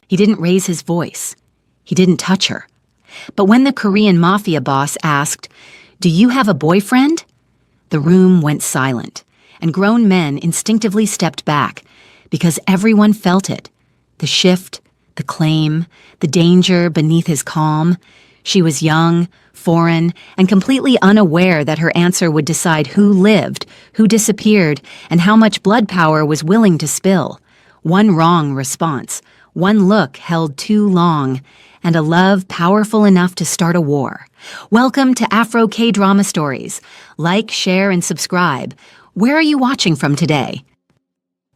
He didn't raise his voice. He didn't touch her. But when the Korean Mafia boss asked, "Do you have a boyfriend?" the room went silent, and grown men instinctively stepped back because everyone felt it. The shift, the claim, the danger beneath his calm. She was young, foreign, and completely unaware that her answer would decide who lived, who disappeared, and how much blood power was willing to spill. One wrong response, one look held too long, and a love powerful enough to start a war. Welcome to Afro K-Drama Stories. Like, share, and subscribe. Where are you watching from today?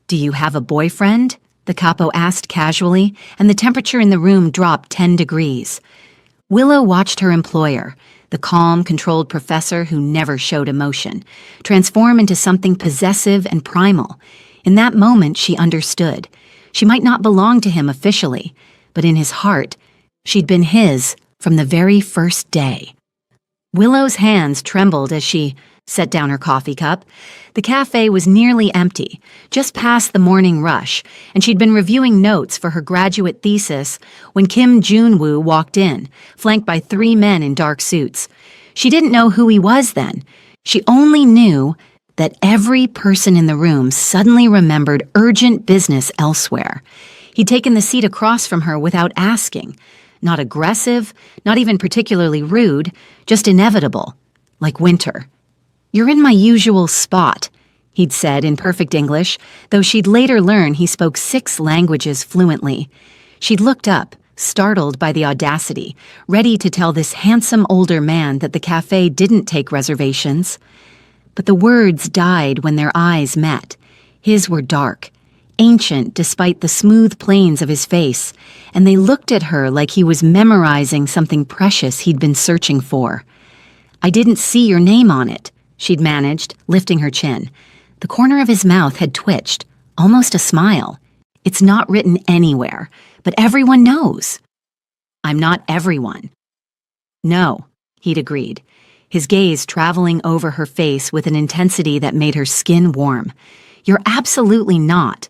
"Do you have a boyfriend?" the capo asked casually, and the temperature in the room dropped 10 degrees. Willow watched her employer, the calm, controlled professor who never showed emotion, transform into something possessive and primal. In that moment, she understood. She might not belong to him officially, but in his heart, she'd been his from the very first day. Willow's hands trembled as she set down her coffee cup. The cafe was nearly empty, just past the morning rush, and she'd been reviewing notes for her graduate thesis when Kim Jun-woo walked in, flanked by 3 men in dark suits. She didn't know who he was then. She only knew that every person in the room suddenly remembered urgent business elsewhere. He'd taken the seat across from her without asking. Not aggressive, not even particularly rude, just inevitable, like winter. "You're in my usual spot," he'd said in perfect English, though she'd later learn he spoke 6 languages fluently. She'd looked up, startled by the audacity, ready to tell this handsome older man that the cafe didn't take reservations. But the words died when their eyes met. His were dark, ancient despite the smooth planes of his face, and they looked at her like he was memorizing something precious he'd been searching for. "I didn't see your name on it," she'd managed, lifting her chin. The corner of his mouth had twitched, almost a smile. "It's not written anywhere, but everyone knows." "I'm not everyone." "No," he'd agreed, his gaze traveling over her face with an intensity that made her skin warm. "You're absolutely not."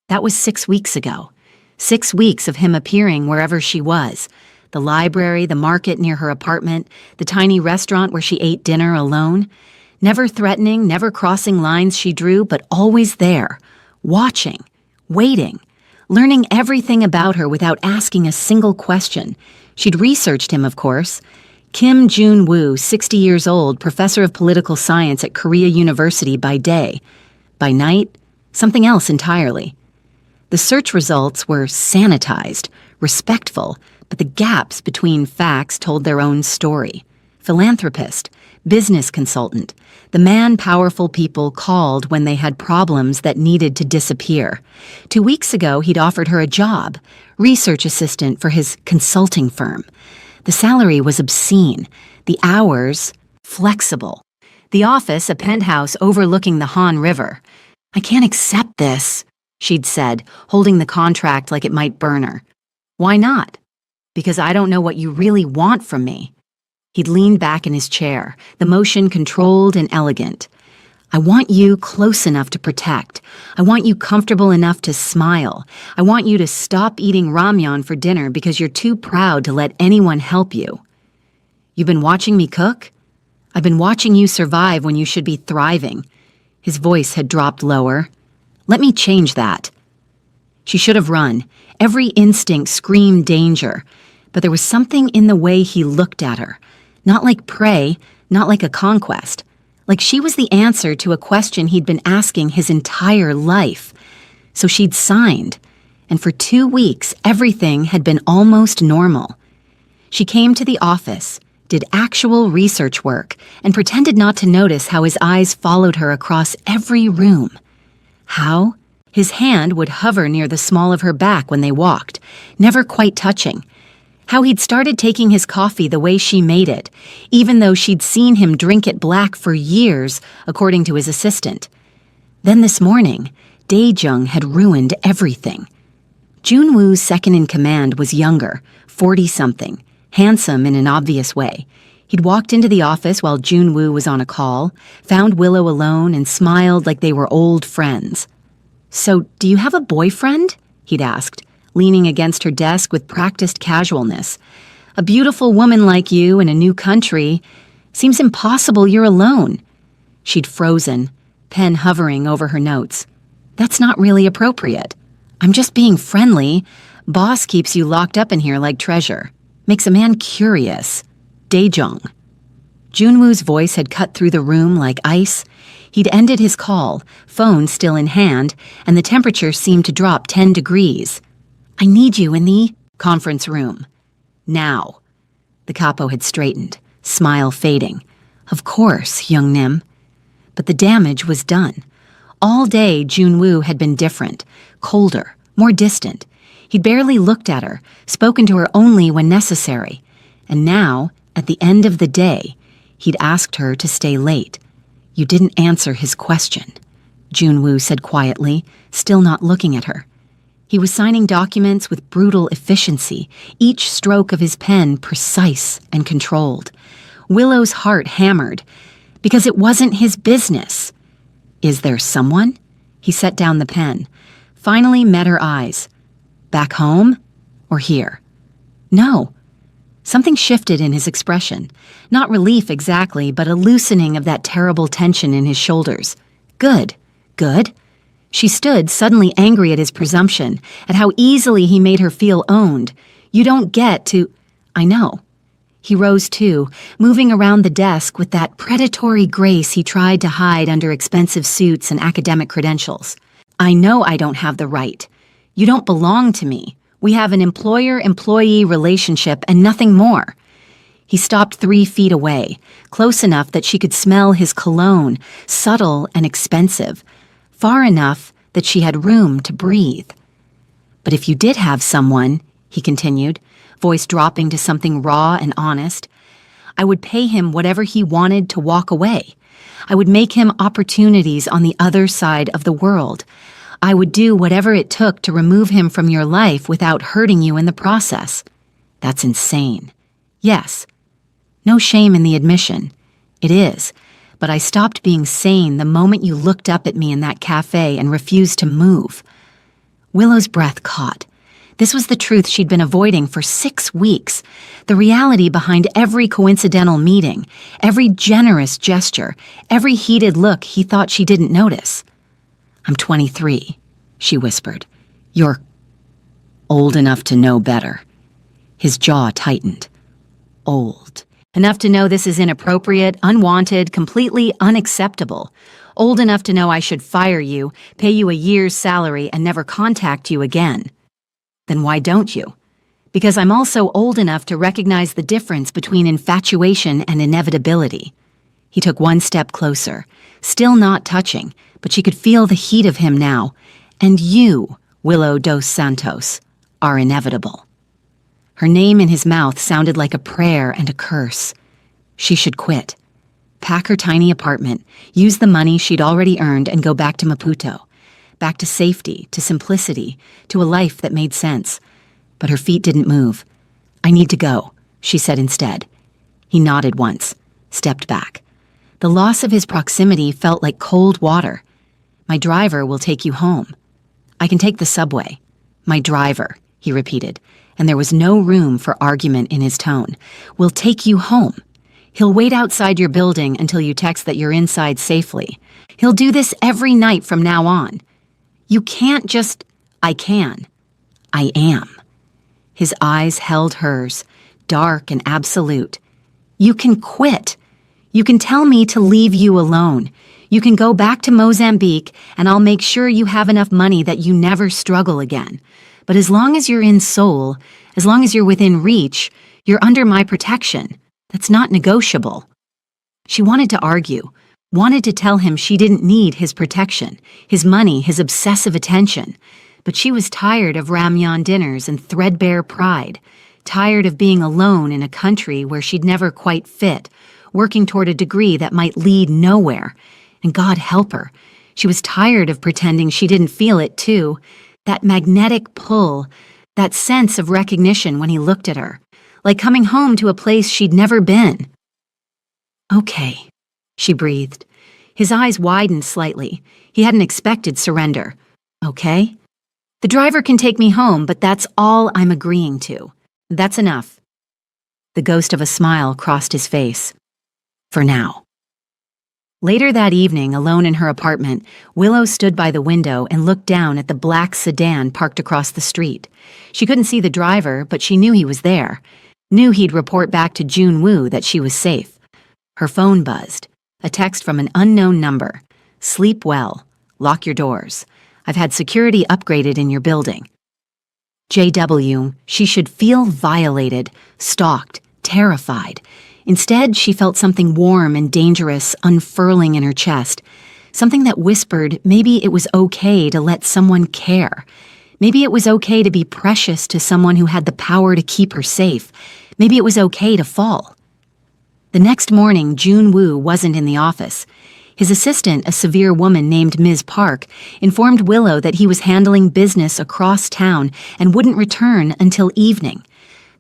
That was 6 weeks ago. 6 weeks of him appearing wherever she was. The library, the market near her apartment, the tiny restaurant where she ate dinner alone. Never threatening, never crossing lines she drew, but always there, watching, waiting, learning everything about her without asking a single question. She'd researched him, of course. Kim Jun-woo, 60 years old, professor of political science at Korea University by day. By night, something else entirely. The search results were sanitized, respectful, but the gaps between facts told their own story. Philanthropist, business consultant, the man powerful people called when they had problems that needed to disappear. 2 weeks ago, he'd offered her a job, research assistant for his consulting firm. The salary was obscene, the hours flexible. The office, a penthouse overlooking the Han River. "I can't accept this," she'd said, holding the contract like it might burn her. "Why not?" "Because I don't know what you really want from me." He'd leaned back in his chair, the motion controlled and elegant. "I want you close enough to protect. I want you comfortable enough to smile. I want you to stop eating ramyeon for dinner because you're too proud to let anyone help you." "You've been watching me cook? I've been watching you survive when you should be thriving." His voice had dropped lower. "Let me change that." She should have run. Every instinct screamed danger, but there was something in the way he looked at her. Not like prey, not like a conquest. Like she was the answer to a question he'd been asking his entire life. So she'd signed, and for 2 weeks everything had been almost normal. She came to the office, did actual research work, and pretended not to notice how his eyes followed her across every room. How? His hand would hover near the small of her back when they walked, never quite touching. How he'd started taking his coffee the way she made it, even though she'd seen him drink it black for years, according to his assistant. Then this morning, Dae-jung had ruined everything. Jun-woo's second-in-command was younger, 40-something, handsome in an obvious way. He'd walked into the office while Jun-woo was on a call, found Willow alone, and smiled like they were old friends. "So, do you have a boyfriend?" he'd asked, leaning against her desk with practiced casualness. "A beautiful woman like you in a new country. Seems impossible you're alone." She'd frozen, pen hovering over her notes. "That's not really appropriate. I'm just being friendly. Boss keeps you locked up in here like treasure. Makes a man curious. Daejong." Junwoo's voice had cut through the room like ice. He'd ended his call, phone still in hand, and the temperature seemed to drop 10 degrees. "I need you in the conference room. Now." The capo had straightened, smile fading. "Of course, Young Nim." But the damage was done. All day, Junwoo had been different, colder, more distant. He'd barely looked at her, spoken to her only when necessary. And now, at the end of the day, he'd asked her to stay late. "You didn't answer his question," Junwoo said quietly, still not looking at her. He was signing documents with brutal efficiency, each stroke of his pen precise and controlled. Willow's heart hammered, because it wasn't his business. "Is there someone?" He set down the pen, finally met her eyes. "Back home? Or here?" "No." Something shifted in his expression. Not relief exactly, but a loosening of that terrible tension in his shoulders. "Good. Good." She stood, suddenly angry at his presumption, at how easily he made her feel owned. "You don't get to—" "I know." He rose too, moving around the desk with that predatory grace he tried to hide under expensive suits and academic credentials. "I know I don't have the right. You don't belong to me. We have an employer-employee relationship and nothing more." He stopped 3 feet away, close enough that she could smell his cologne, subtle and expensive, far enough that she had room to breathe. "But if you did have someone," he continued, voice dropping to something raw and honest, "I would pay him whatever he wanted to walk away. I would make him opportunities on the other side of the world. I would do whatever it took to remove him from your life without hurting you in the process." "That's insane." "Yes. No shame in the admission. It is. But I stopped being sane the moment you looked up at me in that cafe and refused to move." Willow's breath caught. This was the truth she'd been avoiding for 6 weeks, the reality behind every coincidental meeting, every generous gesture, every heated look he thought she didn't notice. "I'm 23, she whispered. "You're old enough to know better." His jaw tightened. Old. Enough to know this is inappropriate, unwanted, completely unacceptable. Old enough to know I should fire you, pay you a year's salary, and never contact you again. "Then why don't you?" "Because I'm also old enough to recognize the difference between infatuation and inevitability." He took 1 step closer, still not touching, but she could feel the heat of him now. "And you, Willow dos Santos, are inevitable." Her name in his mouth sounded like a prayer and a curse. She should quit. Pack her tiny apartment, use the money she'd already earned, and go back to Maputo. Back to safety, to simplicity, to a life that made sense. But her feet didn't move. "I need to go," she said instead. He nodded once, stepped back. The loss of his proximity felt like cold water. "My driver will take you home." "I can take the subway." "My driver," he repeated, and there was no room for argument in his tone. "Will take you home. He'll wait outside your building until you text that you're inside safely. He'll do this every night from now on. You can't just—" "I can. I am." His eyes held hers, dark and absolute. "You can quit. You can tell me to leave you alone. You can go back to Mozambique, and I'll make sure you have enough money that you never struggle again. But as long as you're in Seoul, as long as you're within reach, you're under my protection. That's not negotiable." She wanted to argue, wanted to tell him she didn't need his protection, his money, his obsessive attention. But she was tired of ramyeon dinners and threadbare pride, tired of being alone in a country where she'd never quite fit, working toward a degree that might lead nowhere. And God help her. She was tired of pretending she didn't feel it too. That magnetic pull, that sense of recognition when he looked at her, like coming home to a place she'd never been. "Okay," she breathed. His eyes widened slightly. He hadn't expected surrender. "Okay?" The driver can take me home, but that's all I'm agreeing to. That's enough. The ghost of a smile crossed his face. For now. Later that evening, alone in her apartment, Willow stood by the window and looked down at the black sedan parked across the street. She couldn't see the driver, but she knew he was there. Knew he'd report back to June Woo that she was safe. Her phone buzzed. A text from an unknown number. Sleep well. Lock your doors. I've had security upgraded in your building. JW, she should feel violated, stalked, terrified. Instead, she felt something warm and dangerous unfurling in her chest. Something that whispered maybe it was okay to let someone care. Maybe it was okay to be precious to someone who had the power to keep her safe. Maybe it was okay to fall. The next morning, June Woo wasn't in the office. His assistant, a severe woman named Ms. Park, informed Willow that he was handling business across town and wouldn't return until evening.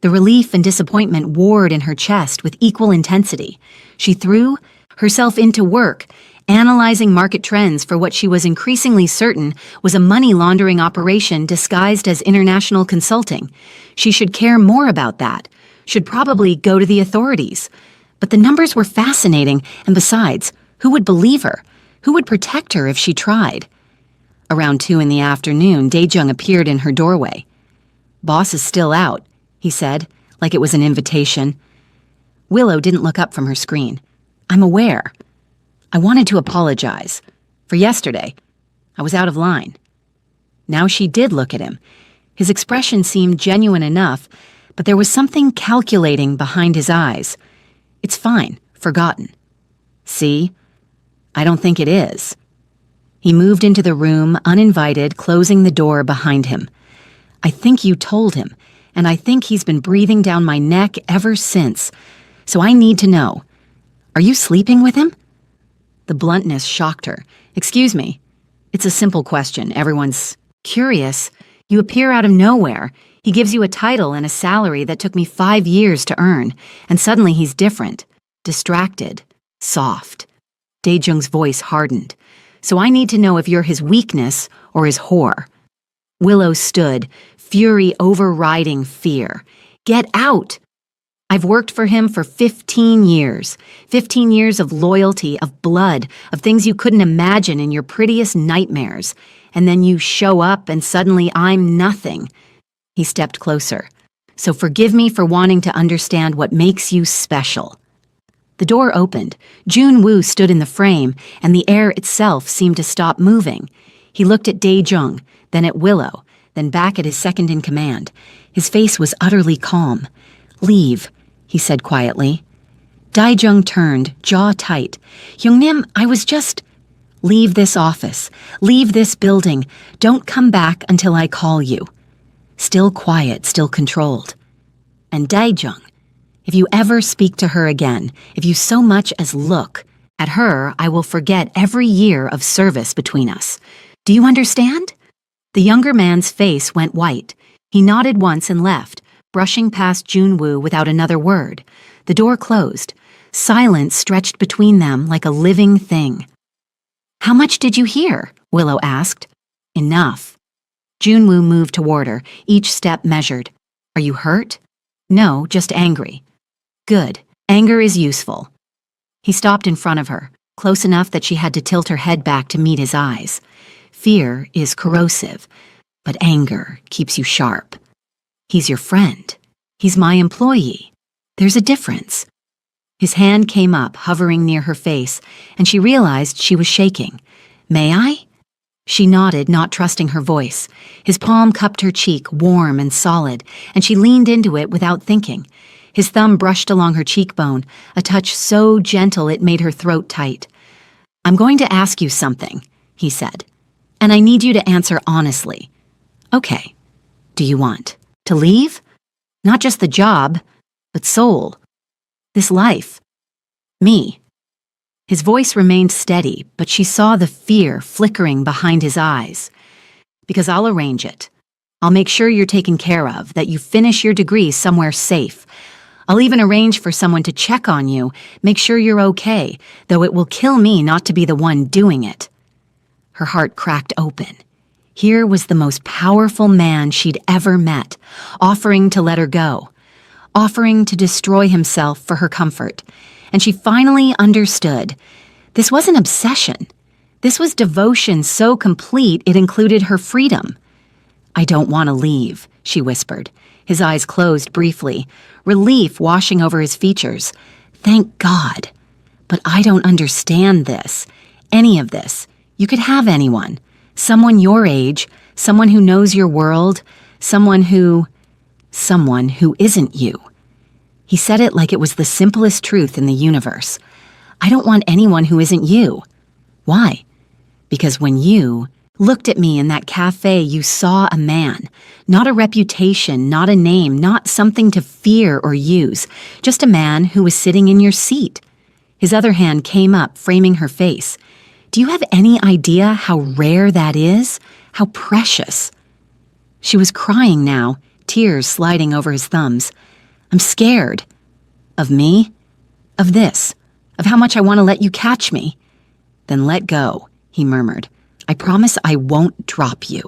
The relief and disappointment warred in her chest with equal intensity. She threw herself into work, analyzing market trends for what she was increasingly certain was a money laundering operation disguised as international consulting. She should care more about that, should probably go to the authorities. But the numbers were fascinating, and besides, who would believe her? Who would protect her if she tried? Around 2 in the afternoon, Dae-jung appeared in her doorway. "Boss is still out," he said, like it was an invitation. Willow didn't look up from her screen. "I'm aware. I wanted to apologize. For yesterday, I was out of line." Now she did look at him. His expression seemed genuine enough, but there was something calculating behind his eyes. "It's fine, forgotten." "See? I don't think it is." He moved into the room, uninvited, closing the door behind him. "I think you told him, and I think he's been breathing down my neck ever since. So I need to know. Are you sleeping with him?" The bluntness shocked her. "Excuse me. It's a simple question. Everyone's curious. You appear out of nowhere. He gives you a title and a salary that took me 5 years to earn, and suddenly he's different, distracted, soft." Dae-jung's voice hardened. "So I need to know if you're his weakness or his whore." Willow stood, fury overriding fear. "Get out! I've worked for him for 15 years. 15 years of loyalty, of blood, of things you couldn't imagine in your prettiest nightmares. And then you show up and suddenly I'm nothing." He stepped closer. "So forgive me for wanting to understand what makes you special." The door opened. June Woo stood in the frame, and the air itself seemed to stop moving. He looked at Dae-jung, then at Willow, then back at his second-in-command. His face was utterly calm. "Leave," he said quietly. Dae-jung turned, jaw tight. "Youngnim, I was just—" "Leave this office. Leave this building. Don't come back until I call you." Still quiet, still controlled. "And Dae-jung, if you ever speak to her again, if you so much as look at her, I will forget every year of service between us. Do you understand?" The younger man's face went white. He nodded once and left, brushing past June Woo without another word. The door closed. Silence stretched between them like a living thing. "How much did you hear?" Willow asked. "Enough." June Woo moved toward her, each step measured. "Are you hurt?" "No, just angry." "Good. Anger is useful." He stopped in front of her, close enough that she had to tilt her head back to meet his eyes. "Fear is corrosive, but anger keeps you sharp. He's your friend. He's my employee. There's a difference." His hand came up, hovering near her face, and she realized she was shaking. "May I?" She nodded, not trusting her voice. His palm cupped her cheek, warm and solid, and she leaned into it without thinking. His thumb brushed along her cheekbone, a touch so gentle it made her throat tight. "I'm going to ask you something," he said, "and I need you to answer honestly." "Okay. Do you want to leave? Not just the job, but soul. This life. Me." His voice remained steady, but she saw the fear flickering behind his eyes. "Because I'll arrange it. I'll make sure you're taken care of, that you finish your degree somewhere safe. I'll even arrange for someone to check on you, make sure you're okay, though it will kill me not to be the one doing it." Her heart cracked open. Here was the most powerful man she'd ever met, offering to let her go, offering to destroy himself for her comfort. And she finally understood. This wasn't obsession. This was devotion so complete it included her freedom. "I don't want to leave," she whispered. His eyes closed briefly, relief washing over his features. "Thank God. But I don't understand this. Any of this. You could have anyone. Someone your age, someone who knows your world, someone who isn't you." He said it like it was the simplest truth in the universe. "I don't want anyone who isn't you." Why? Because when you looked at me in that cafe, you saw a man, not a reputation, not a name, not something to fear or use, just a man who was sitting in your seat. His other hand came up, framing her face. "Do you have any idea how rare that is? How precious?" She was crying now, tears sliding over his thumbs. "I'm scared." "Of me? Of this? Of how much I want to let you catch me?" "Then let go," he murmured. "I promise I won't drop you."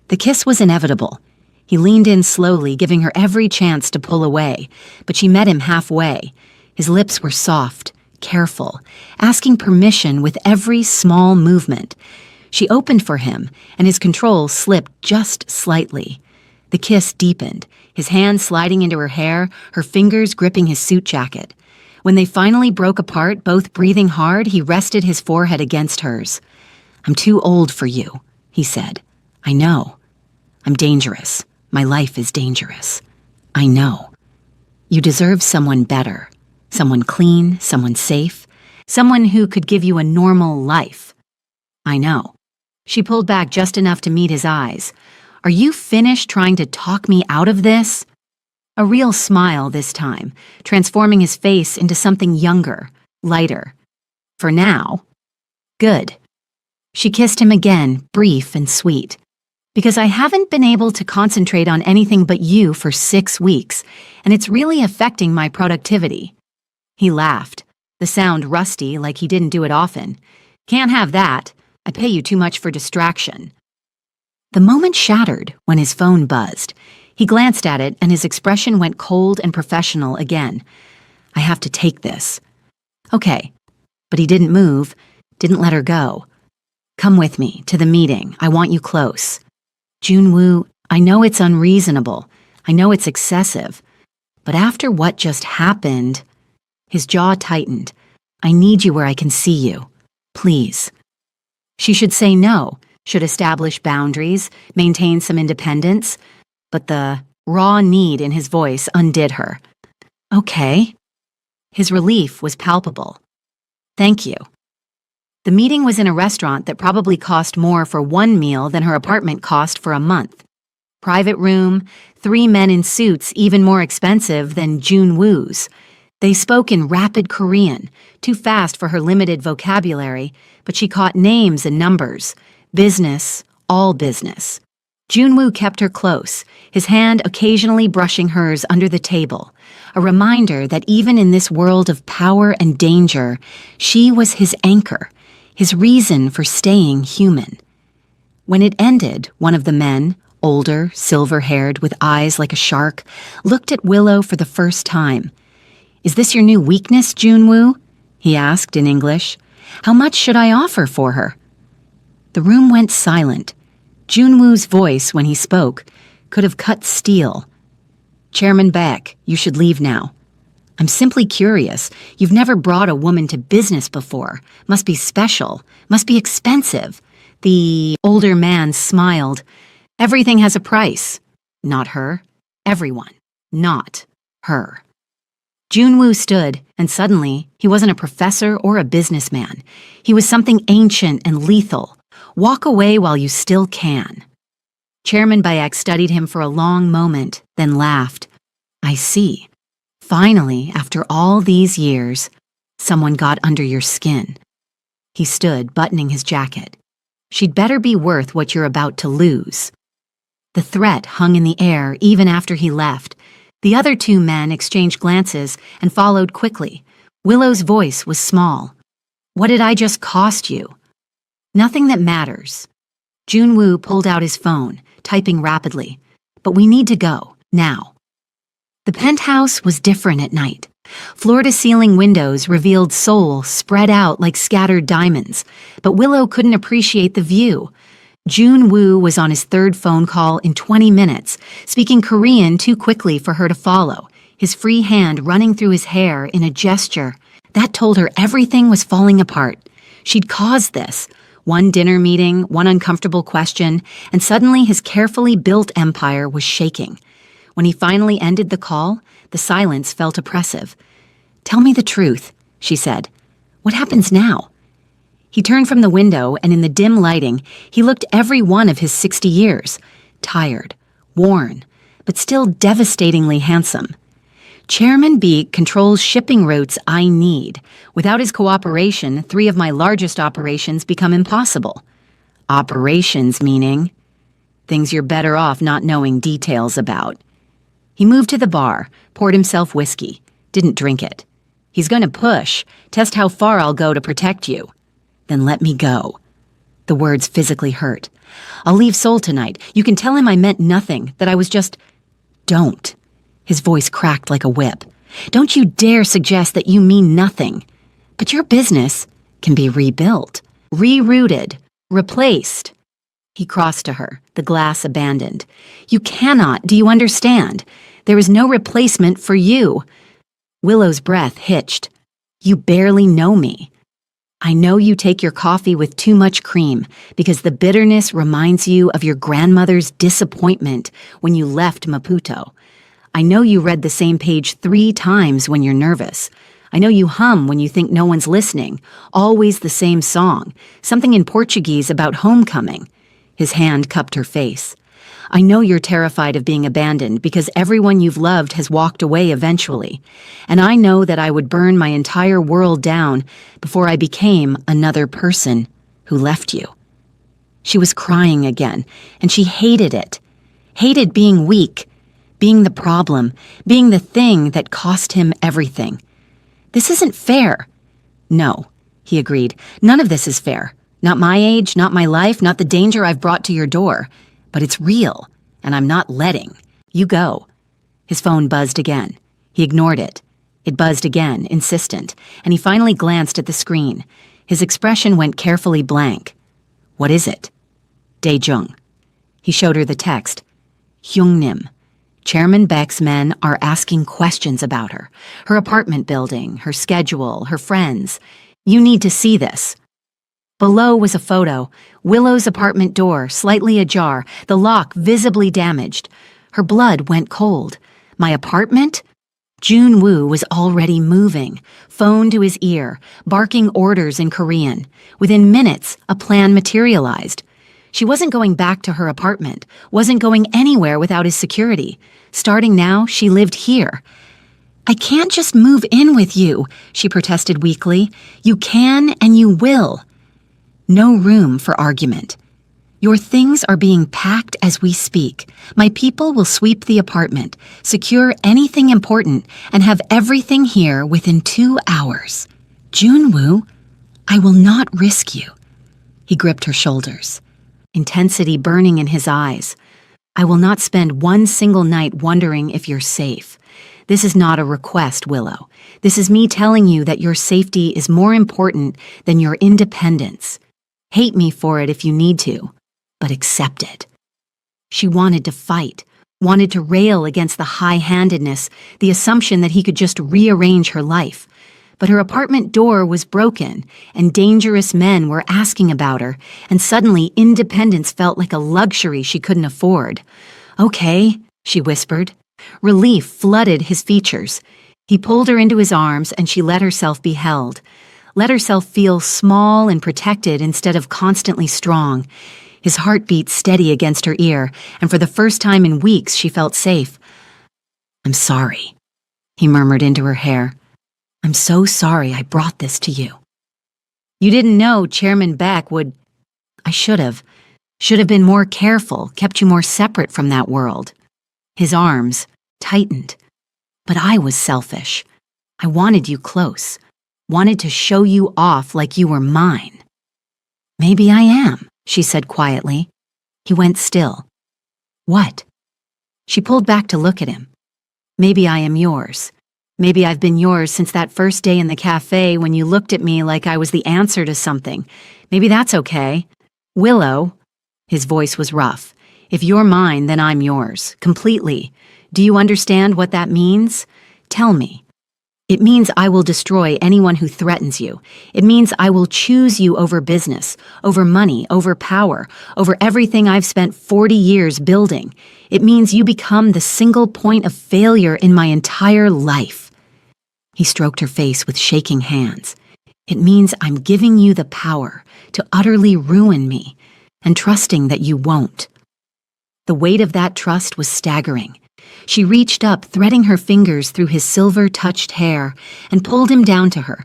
The kiss was inevitable. He leaned in slowly, giving her every chance to pull away, but she met him halfway. His lips were soft, careful, asking permission with every small movement. She opened for him, and his control slipped just slightly. The kiss deepened, his hand sliding into her hair, her fingers gripping his suit jacket. When they finally broke apart, both breathing hard, he rested his forehead against hers. "I'm too old for you," he said. "I know. I'm dangerous. My life is dangerous. I know. You deserve someone better. Someone clean, someone safe, someone who could give you a normal life." "I know." She pulled back just enough to meet his eyes. "Are you finished trying to talk me out of this?" A real smile this time, transforming his face into something younger, lighter. "For now." "Good." She kissed him again, brief and sweet. "Because I haven't been able to concentrate on anything but you for 6 weeks, and it's really affecting my productivity." He laughed, the sound rusty like he didn't do it often. "Can't have that. I pay you too much for distraction." The moment shattered when his phone buzzed. He glanced at it and his expression went cold and professional again. "I have to take this." "Okay." But he didn't move, didn't let her go. "Come with me to the meeting. I want you close." "Junwoo, I know it's unreasonable. I know it's excessive. But after what just happened..." His jaw tightened. "I need you where I can see you. Please." She should say no, should establish boundaries, maintain some independence, but the raw need in his voice undid her. "Okay." His relief was palpable. "Thank you." The meeting was in a restaurant that probably cost more for one meal than her apartment cost for a month. Private room, 3 men in suits even more expensive than Junwoo's. They spoke in rapid Korean, too fast for her limited vocabulary, but she caught names and numbers. Business, all business. Junwoo kept her close, his hand occasionally brushing hers under the table, a reminder that even in this world of power and danger, she was his anchor, his reason for staying human. When it ended, one of the men, older, silver-haired, with eyes like a shark, looked at Willow for the first time. "Is this your new weakness, Junwoo?" he asked in English. "How much should I offer for her?" The room went silent. Junwoo's voice, when he spoke, could have cut steel. "Chairman Baek, you should leave now." "I'm simply curious. You've never brought a woman to business before. Must be special. Must be expensive." The older man smiled. "Everything has a price." "Not her. Everyone. Not her." Junwoo stood, and suddenly, he wasn't a professor or a businessman. He was something ancient and lethal. Walk away while you still can. Chairman Baek studied him for a long moment, then laughed. "I see. Finally, after all these years, someone got under your skin." He stood, buttoning his jacket. "She'd better be worth what you're about to lose." The threat hung in the air even after he left. The other 2 men exchanged glances and followed quickly. Willow's voice was small. "What did I just cost you?" "Nothing that matters." Junwoo pulled out his phone, typing rapidly. But we need to go, now. The penthouse was different at night. Floor-to-ceiling windows revealed Seoul spread out like scattered diamonds, but Willow couldn't appreciate the view. Junwoo was on his third phone call in 20 minutes, speaking Korean too quickly for her to follow, his free hand running through his hair in a gesture. That told her everything was falling apart. She'd caused this. One dinner meeting, one uncomfortable question, and suddenly his carefully built empire was shaking. When he finally ended the call, the silence felt oppressive. "Tell me the truth," she said. "What happens now?" He turned from the window, and in the dim lighting, he looked every one of his 60 years. Tired, worn, but still devastatingly handsome. Chairman Beek controls shipping routes I need. Without his cooperation, 3 of my largest operations become impossible. Operations meaning things you're better off not knowing details about. He moved to the bar, poured himself whiskey, didn't drink it. He's going to push, test how far I'll go to protect you. Then let me go. The words physically hurt. I'll leave Seoul tonight. You can tell him I meant nothing, that I was just... Don't. His voice cracked like a whip. Don't you dare suggest that you mean nothing. But your business can be rebuilt, rerouted, replaced. He crossed to her, the glass abandoned. You cannot, do you understand? There is no replacement for you. Willow's breath hitched. You barely know me. I know you take your coffee with too much cream because the bitterness reminds you of your grandmother's disappointment when you left Maputo. I know you read the same page 3 times when you're nervous. I know you hum when you think no one's listening, always the same song, something in Portuguese about homecoming. His hand cupped her face. I know you're terrified of being abandoned because everyone you've loved has walked away eventually. And I know that I would burn my entire world down before I became another person who left you. She was crying again, and she hated it. Hated being weak, being the problem, being the thing that cost him everything. This isn't fair. No, he agreed. None of this is fair. Not my age, not my life, not the danger I've brought to your door. But it's real, and I'm not letting. You go. His phone buzzed again. He ignored it. It buzzed again, insistent, and he finally glanced at the screen. His expression went carefully blank. What is it? Daejung. He showed her the text. Hyungnim. Chairman Beck's men are asking questions about her. Her apartment building, her schedule, her friends. You need to see this. Below was a photo. Willow's apartment door, slightly ajar, the lock visibly damaged. Her blood went cold. My apartment? Junwoo was already moving, phone to his ear, barking orders in Korean. Within minutes, a plan materialized. She wasn't going back to her apartment, wasn't going anywhere without his security. Starting now, she lived here. I can't just move in with you, she protested weakly. You can and you will. No room for argument. Your things are being packed as we speak. My people will sweep the apartment, secure anything important, and have everything here within 2 hours. Junwoo, I will not risk you. He gripped her shoulders, intensity burning in his eyes. I will not spend one single night wondering if you're safe. This is not a request, Willow. This is me telling you that your safety is more important than your independence. Hate me for it if you need to, but accept it. She wanted to fight, wanted to rail against the high-handedness, the assumption that he could just rearrange her life. But her apartment door was broken, and dangerous men were asking about her, and suddenly independence felt like a luxury she couldn't afford. Okay, she whispered. Relief flooded his features. He pulled her into his arms, and she let herself be held. Let herself feel small and protected instead of constantly strong. His heart beat steady against her ear, and for the first time in weeks she felt safe. I'm sorry, he murmured into her hair. I'm so sorry I brought this to you. You didn't know Chairman Beck would... I should have. Should have been more careful, kept you more separate from that world. His arms tightened. But I was selfish. I wanted you close. Wanted to show you off like you were mine. Maybe I am, she said quietly. He went still. What? She pulled back to look at him. Maybe I am yours. Maybe I've been yours since that first day in the cafe when you looked at me like I was the answer to something. Maybe that's okay. Willow, his voice was rough. If you're mine, then I'm yours. Completely. Do you understand what that means? Tell me. It means I will destroy anyone who threatens you. It means I will choose you over business, over money, over power, over everything I've spent 40 years building. It means you become the single point of failure in my entire life. He stroked her face with shaking hands. It means I'm giving you the power to utterly ruin me and trusting that you won't. The weight of that trust was staggering. She reached up, threading her fingers through his silver-touched hair, and pulled him down to her.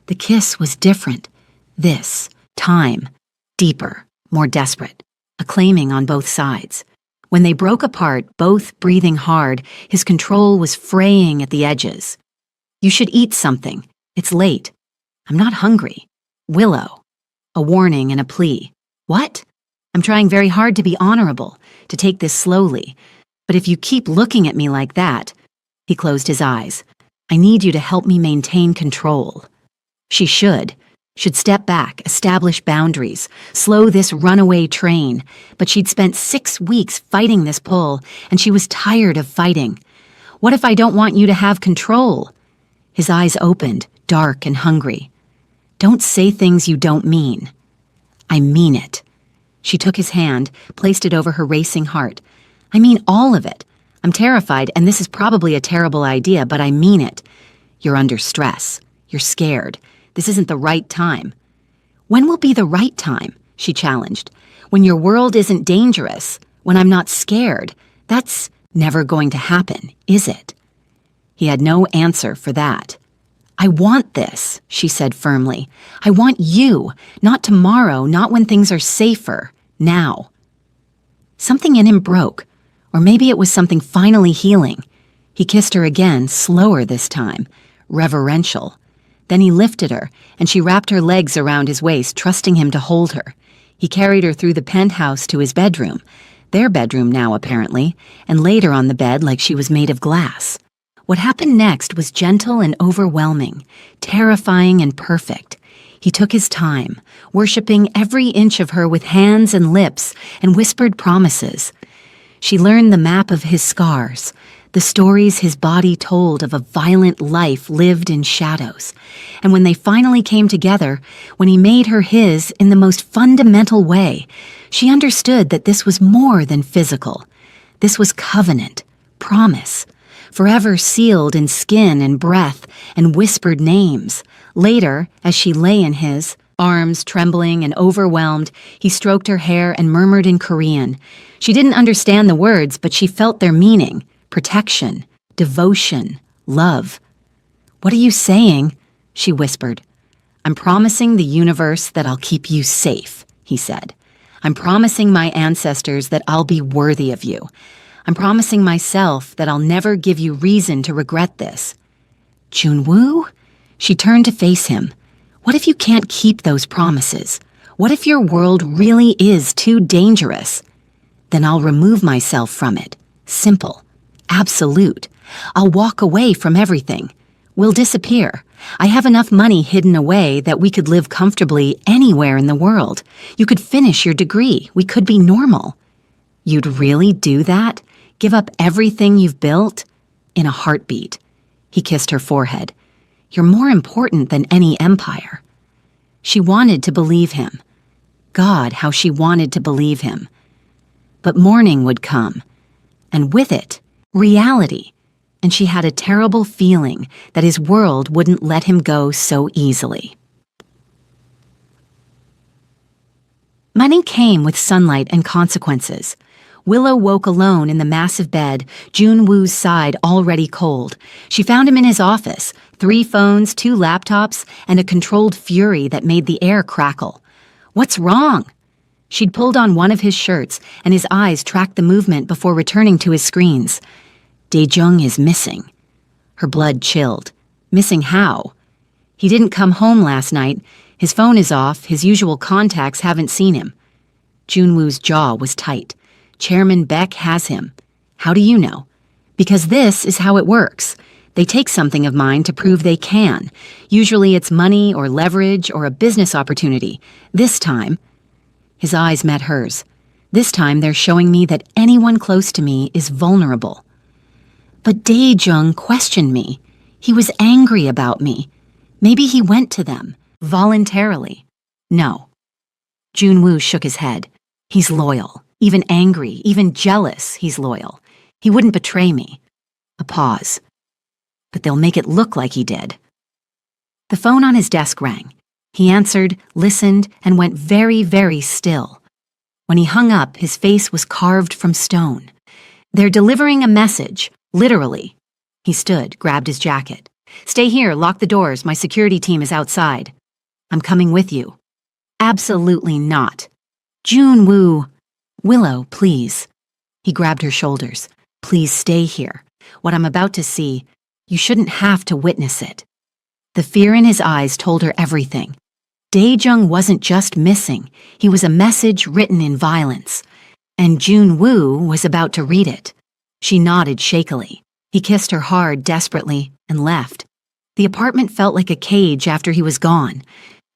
The kiss was different. This time, deeper, more desperate, a claiming on both sides. When they broke apart, both breathing hard, his control was fraying at the edges. You should eat something. It's late. I'm not hungry. Willow. A warning and a plea. What? I'm trying very hard to be honorable, to take this slowly. But if you keep looking at me like that, he closed his eyes. I need you to help me maintain control. She should step back, establish boundaries, slow this runaway train. But she'd spent 6 weeks fighting this pull, and she was tired of fighting. What if I don't want you to have control? His eyes opened, dark and hungry. Don't say things you don't mean. I mean it. She took his hand, placed it over her racing heart. I mean all of it. I'm terrified, and this is probably a terrible idea, but I mean it. You're under stress. You're scared. This isn't the right time. When will be the right time? She challenged. When your world isn't dangerous, when I'm not scared. That's never going to happen, is it? He had no answer for that. I want this, she said firmly. I want you, not tomorrow, not when things are safer, now. Something in him broke. Or maybe it was something finally healing. He kissed her again, slower this time, reverential. Then he lifted her, and she wrapped her legs around his waist, trusting him to hold her. He carried her through the penthouse to his bedroom, their bedroom now apparently, and laid her on the bed like she was made of glass. What happened next was gentle and overwhelming, terrifying and perfect. He took his time, worshipping every inch of her with hands and lips, and whispered promises. She learned the map of his scars, the stories his body told of a violent life lived in shadows. And when they finally came together, when he made her his in the most fundamental way, she understood that this was more than physical. This was covenant, promise, forever sealed in skin and breath and whispered names. Later, as she lay in his, arms trembling and overwhelmed, he stroked her hair and murmured in Korean. She didn't understand the words, but she felt their meaning. Protection, devotion, love. What are you saying? She whispered. I'm promising the universe that I'll keep you safe, he said. I'm promising my ancestors that I'll be worthy of you. I'm promising myself that I'll never give you reason to regret this. Junwoo? She turned to face him. What if you can't keep those promises? What if your world really is too dangerous? Then I'll remove myself from it. Simple. Absolute. I'll walk away from everything. We'll disappear. I have enough money hidden away that we could live comfortably anywhere in the world. You could finish your degree. We could be normal. You'd really do that? Give up everything you've built? In a heartbeat. He kissed her forehead. You're more important than any empire. She wanted to believe him. God, how she wanted to believe him. But morning would come, and with it, reality, and she had a terrible feeling that his world wouldn't let him go so easily. Money came with sunlight and consequences. Willow woke alone in the massive bed, Junwoo's side already cold. She found him in his office, 3 phones, 2 laptops, and a controlled fury that made the air crackle. What's wrong? She'd pulled on one of his shirts, and his eyes tracked the movement before returning to his screens. Daejung is missing. Her blood chilled. Missing how? He didn't come home last night. His phone is off. His usual contacts haven't seen him. Junwoo's jaw was tight. Chairman Beck has him. How do you know? Because this is how it works. They take something of mine to prove they can. Usually it's money or leverage or a business opportunity. This time, his eyes met hers. This time they're showing me that anyone close to me is vulnerable. But Dae-jung questioned me. He was angry about me. Maybe he went to them, voluntarily. No. Junwoo shook his head. He's loyal, even angry, even jealous, he's loyal. He wouldn't betray me. A pause. But they'll make it look like he did. The phone on his desk rang. He answered, listened, and went very, very still. When he hung up, his face was carved from stone. They're delivering a message, literally. He stood, grabbed his jacket. Stay here, lock the doors, my security team is outside. I'm coming with you. Absolutely not. Junwoo. Willow, please. He grabbed her shoulders. Please stay here. What I'm about to see, you shouldn't have to witness it. The fear in his eyes told her everything. Dae-jung wasn't just missing. He was a message written in violence. And Junwoo was about to read it. She nodded shakily. He kissed her hard, desperately, and left. The apartment felt like a cage after he was gone.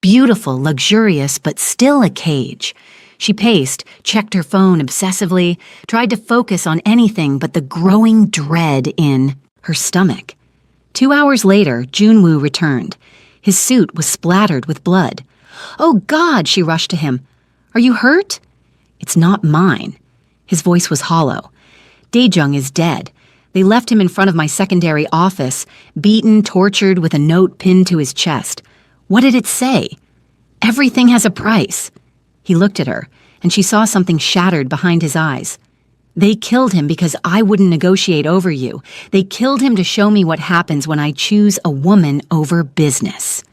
Beautiful, luxurious, but still a cage. She paced, checked her phone obsessively, tried to focus on anything but the growing dread in her stomach. 2 hours later, Junwoo returned. His suit was splattered with blood. Oh God, she rushed to him. Are you hurt? It's not mine. His voice was hollow. Dae-jung is dead. They left him in front of my secondary office, beaten, tortured, with a note pinned to his chest. What did it say? Everything has a price. He looked at her, and she saw something shattered behind his eyes. They killed him because I wouldn't negotiate over you. They killed him to show me what happens when I choose a woman over business.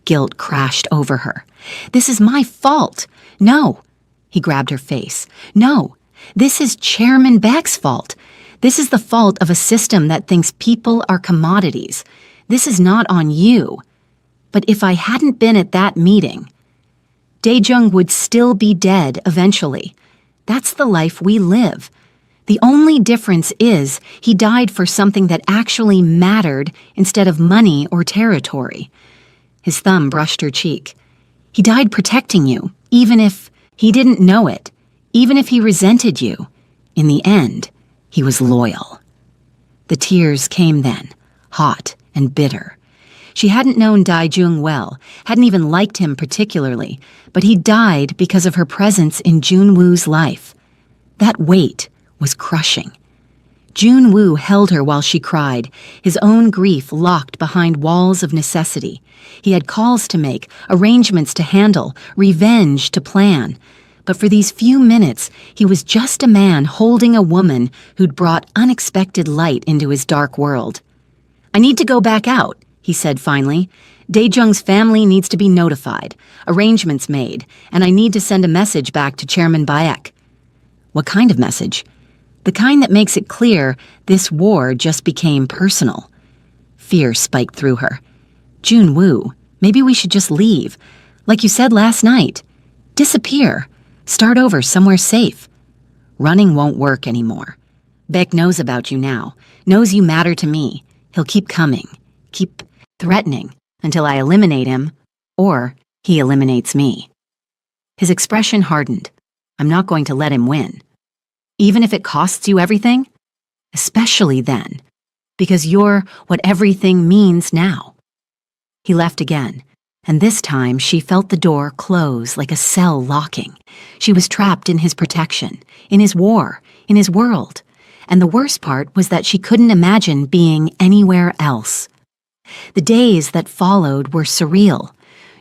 Guilt crashed over her. This is my fault. No. He grabbed her face. No. This is Chairman Beck's fault. This is the fault of a system that thinks people are commodities. This is not on you. But if I hadn't been at that meeting, Dae-jung would still be dead eventually. That's the life we live. The only difference is he died for something that actually mattered instead of money or territory. His thumb brushed her cheek. He died protecting you, even if he didn't know it, even if he resented you. In the end, he was loyal. The tears came then, hot and bitter. She hadn't known Dae-jung well, hadn't even liked him particularly, but he died because of her presence in Junwoo's life. That weight was crushing. Junwoo held her while she cried, his own grief locked behind walls of necessity. He had calls to make, arrangements to handle, revenge to plan. But for these few minutes, he was just a man holding a woman who'd brought unexpected light into his dark world. I need to go back out, he said finally. Dae-jung's family needs to be notified, arrangements made, and I need to send a message back to Chairman Baek. What kind of message? The kind that makes it clear this war just became personal. Fear spiked through her. Junwoo, maybe we should just leave. Like you said last night. Disappear. Start over somewhere safe. Running won't work anymore. Beck knows about you now, knows you matter to me. He'll keep coming, keep threatening until I eliminate him, or he eliminates me. His expression hardened. I'm not going to let him win. Even if it costs you everything? Especially then, because you're what everything means now. He left again, and this time she felt the door close like a cell locking. She was trapped in his protection, in his war, in his world. And the worst part was that she couldn't imagine being anywhere else. The days that followed were surreal.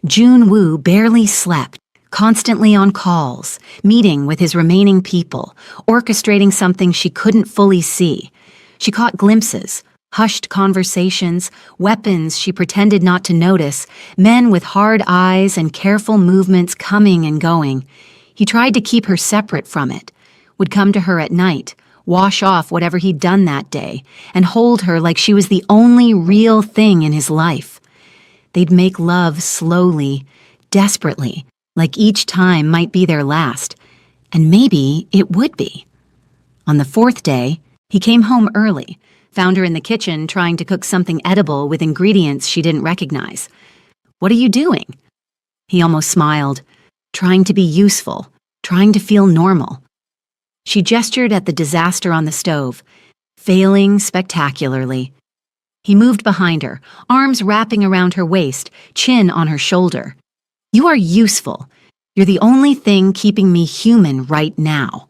Junwoo barely slept, constantly on calls, meeting with his remaining people, orchestrating something she couldn't fully see. She caught glimpses, hushed conversations, weapons she pretended not to notice, men with hard eyes and careful movements coming and going. He tried to keep her separate from it, would come to her at night, wash off whatever he'd done that day, and hold her like she was the only real thing in his life. They'd make love slowly, desperately, like each time might be their last, And maybe it would be. On the fourth day, he came home early, found her in the kitchen trying to cook something edible with ingredients she didn't recognize. "What are you doing?" He almost smiled, trying to be useful, trying to feel normal. She gestured at the disaster on the stove, failing spectacularly. He moved behind her, arms wrapping around her waist, chin on her shoulder. "You are useful. You're the only thing keeping me human right now.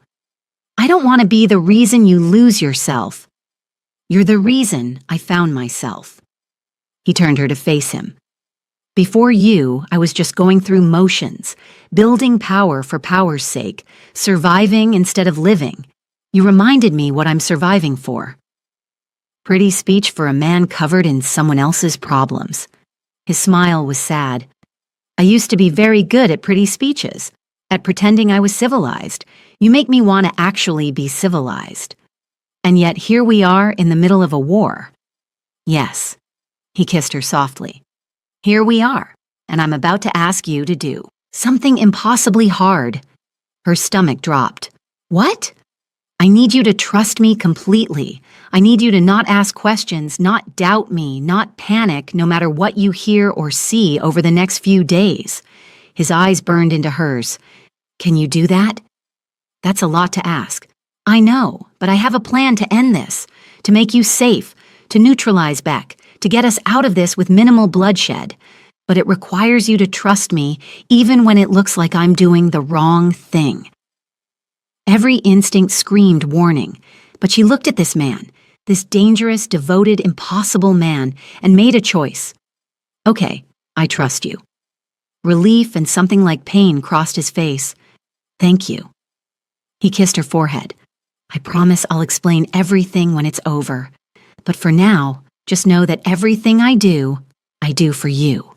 I don't want to be the reason you lose yourself. You're the reason I found myself." He turned her to face him. "Before you, I was just going through motions, building power for power's sake, surviving instead of living. You reminded me what I'm surviving for." Pretty speech for a man covered in someone else's problems. His smile was sad. "I used to be very good at pretty speeches, at pretending I was civilized. You make me want to actually be civilized. And yet here we are in the middle of a war." "Yes." He kissed her softly. "Here we are, and I'm about to ask you to do something impossibly hard." Her stomach dropped. "What?" "I need you to trust me completely. I need you to not ask questions, not doubt me, not panic no matter what you hear or see over the next few days." His eyes burned into hers. "Can you do that?" "That's a lot to ask." "I know, but I have a plan to end this, to make you safe, to neutralize Beck, to get us out of this with minimal bloodshed. But it requires you to trust me even when it looks like I'm doing the wrong thing." Every instinct screamed warning, but she looked at this man, this dangerous, devoted, impossible man, and made a choice. "Okay, I trust you." Relief and something like pain crossed his face. "Thank you." He kissed her forehead. "I promise I'll explain everything when it's over. But for now, just know that everything I do for you."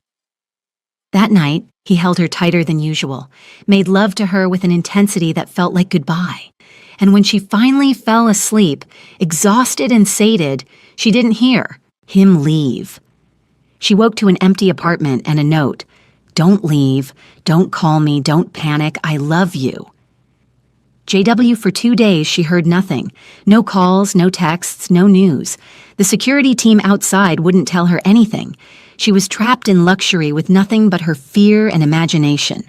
That night, he held her tighter than usual, made love to her with an intensity that felt like goodbye. And when she finally fell asleep, exhausted and sated, she didn't hear him leave. She woke to an empty apartment and a note. "Don't leave. Don't call me. Don't panic. I love you." JW, for 2 days, she heard nothing. No calls, no texts, no news. The security team outside wouldn't tell her anything. She was trapped in luxury with nothing but her fear and imagination.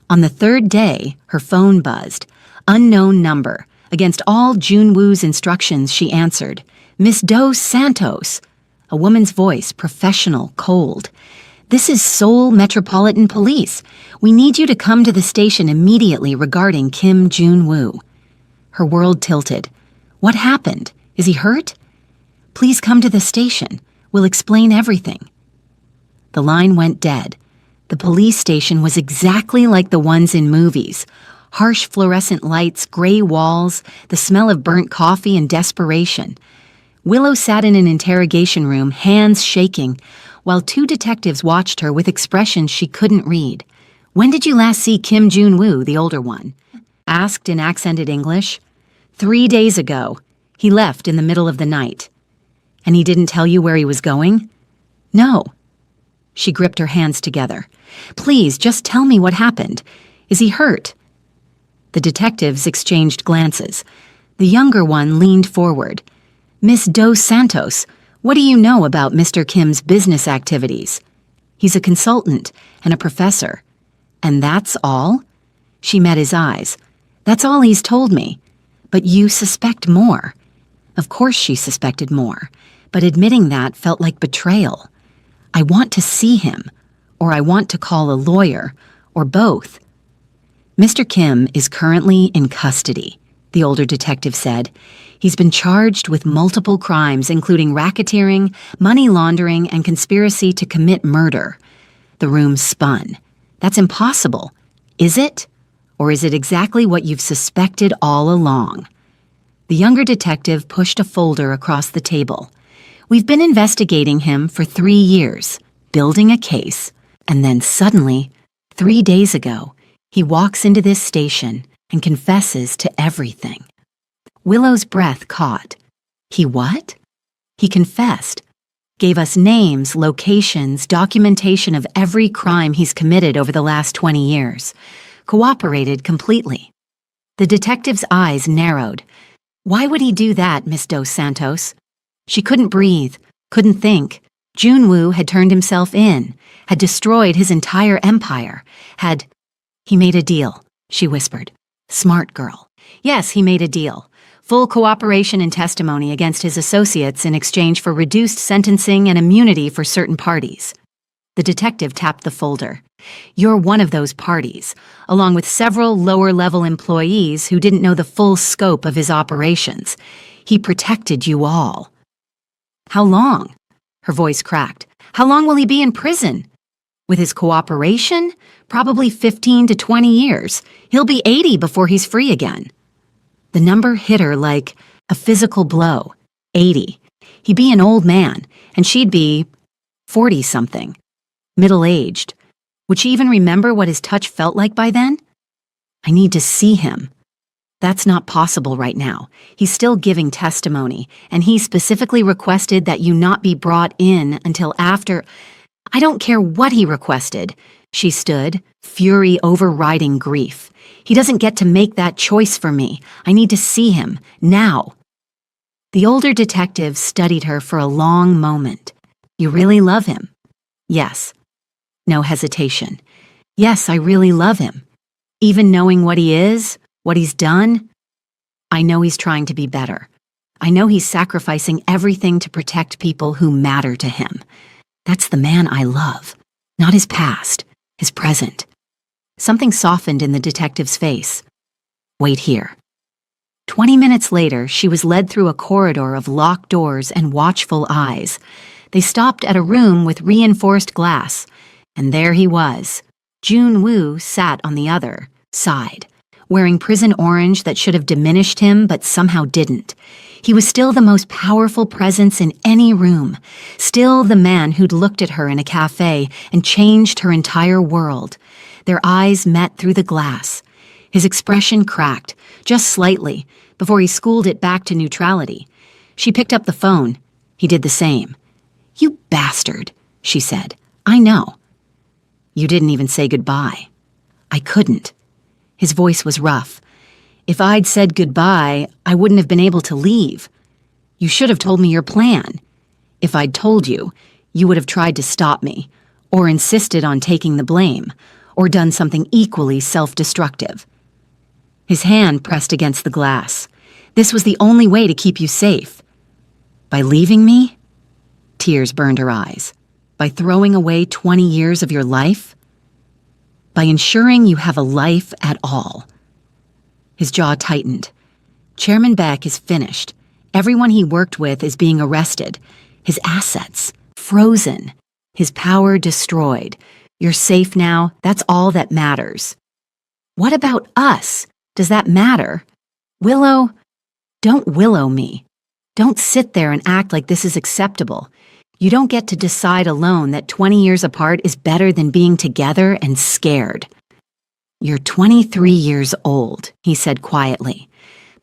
On the third day, her phone buzzed. Unknown number. Against all Junwoo's instructions, she answered. "Miss Dos Santos." A woman's voice, professional, cold. "This is Seoul Metropolitan Police. We need you to come to the station immediately regarding Kim Junwoo." Her world tilted. "What happened? Is he hurt?" "Please come to the station. We'll explain everything." The line went dead. The police station was exactly like the ones in movies. Harsh fluorescent lights, gray walls, the smell of burnt coffee and desperation. Willow sat in an interrogation room, hands shaking, while 2 detectives watched her with expressions she couldn't read. "When did you last see Kim Junwoo, the older one?" asked in accented English. 3 days ago. He left in the middle of the night." "And he didn't tell you where he was going?" "No." She gripped her hands together. "Please, just tell me what happened. Is he hurt?" The detectives exchanged glances. The younger one leaned forward. "Miss Dos Santos, what do you know about Mr. Kim's business activities?" "He's a consultant and a professor." "And that's all?" She met his eyes. "That's all he's told me. But you suspect more." Of course she suspected more, but admitting that felt like betrayal. "I want to see him, or I want to call a lawyer, or both." "Mr. Kim is currently in custody," the older detective said. "He's been charged with multiple crimes, including racketeering, money laundering, and conspiracy to commit murder." The room spun. "That's impossible. Is it? Or is it exactly what you've suspected all along?" The younger detective pushed a folder across the table. "We've been investigating him for 3 years, building a case, and then suddenly, 3 days ago, he walks into this station and confesses to everything." Willow's breath caught. "He what?" "He confessed. Gave us names, locations, documentation of every crime he's committed over the last 20 years. Cooperated completely." The detective's eyes narrowed. Why would he do that, Miss Dos Santos? She couldn't breathe, couldn't think. Junwoo had turned himself in, had destroyed his entire empire, He made a deal, she whispered. Smart girl. Yes, he made a deal. Full cooperation and testimony against his associates in exchange for reduced sentencing and immunity for certain parties. The detective tapped the folder. You're one of those parties, along with several lower-level employees who didn't know the full scope of his operations. He protected you all. How long? Her voice cracked. How long will he be in prison? With his cooperation? Probably 15 to 20 years. He'll be 80 before he's free again. The number hit her like a physical blow. 80. He'd be an old man, and she'd be 40-something. Middle-aged. Would she even remember what his touch felt like by then? I need to see him. That's not possible right now. He's still giving testimony, and he specifically requested that you not be brought in until after. I don't care what he requested. She stood, fury overriding grief. He doesn't get to make that choice for me. I need to see him, now. The older detective studied her for a long moment. You really love him? Yes. No hesitation. Yes, I really love him. Even knowing what he is, what he's done, I know he's trying to be better. I know he's sacrificing everything to protect people who matter to him. That's the man I love, not his past, his present. Something softened in the detective's face. Wait here. 20 minutes later, she was led through a corridor of locked doors and watchful eyes. They stopped at a room with reinforced glass, and there he was. Junwoo sat on the other side, wearing prison orange that should have diminished him but somehow didn't. He was still the most powerful presence in any room, still the man who'd looked at her in a cafe and changed her entire world. Their eyes met through the glass. His expression cracked, just slightly, before he schooled it back to neutrality. She picked up the phone. He did the same. You bastard, she said. I know. You didn't even say goodbye. I couldn't. His voice was rough. If I'd said goodbye, I wouldn't have been able to leave. You should have told me your plan. If I'd told you, you would have tried to stop me, or insisted on taking the blame, or done something equally self-destructive. His hand pressed against the glass. This was the only way to keep you safe. By leaving me? Tears burned her eyes. By throwing away 20 years of your life? By ensuring you have a life at all. His jaw tightened. Chairman Beck is finished. Everyone he worked with is being arrested. His assets, frozen. His power destroyed. You're safe now. That's all that matters. What about us? Does that matter? Willow, don't willow me. Don't sit there and act like this is acceptable. You don't get to decide alone that 20 years apart is better than being together and scared. You're 23 years old, he said quietly.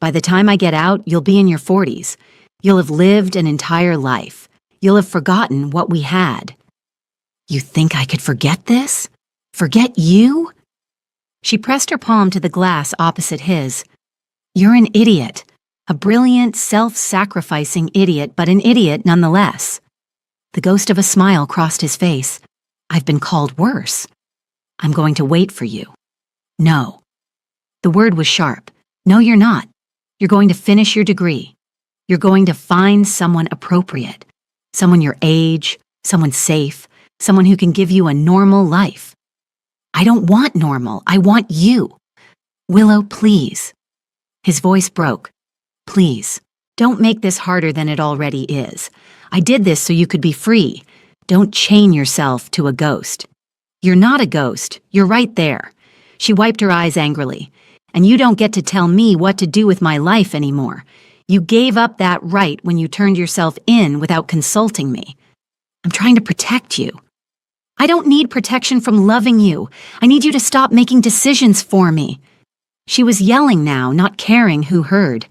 By the time I get out, you'll be in your 40s. You'll have lived an entire life. You'll have forgotten what we had. You think I could forget this? Forget you? She pressed her palm to the glass opposite his. You're an idiot. A brilliant, self-sacrificing idiot, but an idiot nonetheless. The ghost of a smile crossed his face. I've been called worse. I'm going to wait for you. No. The word was sharp. No, you're not. You're going to finish your degree. You're going to find someone appropriate. Someone your age, someone safe, someone who can give you a normal life. I don't want normal. I want you. Willow, please. His voice broke. Please, don't make this harder than it already is. I did this so you could be free. Don't chain yourself to a ghost. You're not a ghost. You're right there. She wiped her eyes angrily. And you don't get to tell me what to do with my life anymore. You gave up that right when you turned yourself in without consulting me. I'm trying to protect you. I don't need protection from loving you. I need you to stop making decisions for me. She was yelling now, not caring who heard.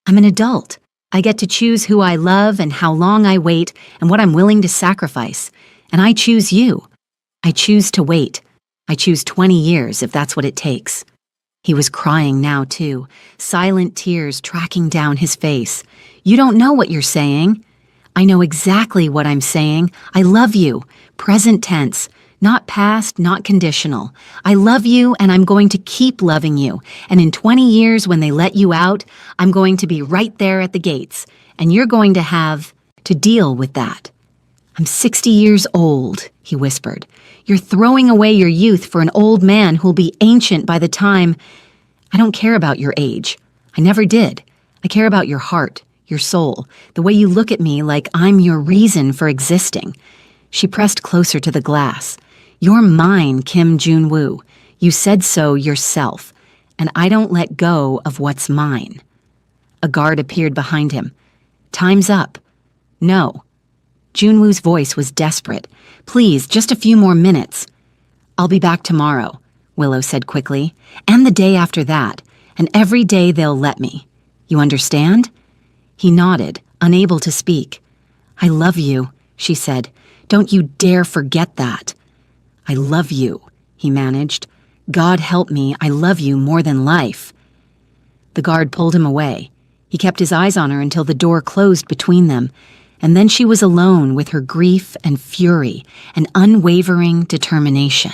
I'm an adult. I get to choose who I love and how long I wait and what I'm willing to sacrifice. And I choose you. I choose to wait. I choose 20 years if that's what it takes. He was crying now, too, silent tears tracking down his face. "You don't know what you're saying." "I know exactly what I'm saying. I love you. Present tense. Not past, not conditional. I love you and I'm going to keep loving you. And in 20 years when they let you out, I'm going to be right there at the gates. And you're going to have to deal with that." "I'm 60 years old," he whispered. "You're throwing away your youth for an old man who'll be ancient by the time—" "I don't care about your age. I never did. I care about your heart, your soul, the way you look at me like I'm your reason for existing." She pressed closer to the glass. "You're mine, Kim Jun-woo. You said so yourself, and I don't let go of what's mine." A guard appeared behind him. "Time's up." "No." Jun-woo's voice was desperate. "Please, just a few more minutes." "I'll be back tomorrow," Willow said quickly, "and the day after that, and every day they'll let me. You understand?" He nodded, unable to speak. "I love you," she said. "Don't you dare forget that." "I love you," he managed. "God help me, I love you more than life." The guard pulled him away. He kept his eyes on her until the door closed between them, and then she was alone with her grief and fury and unwavering determination.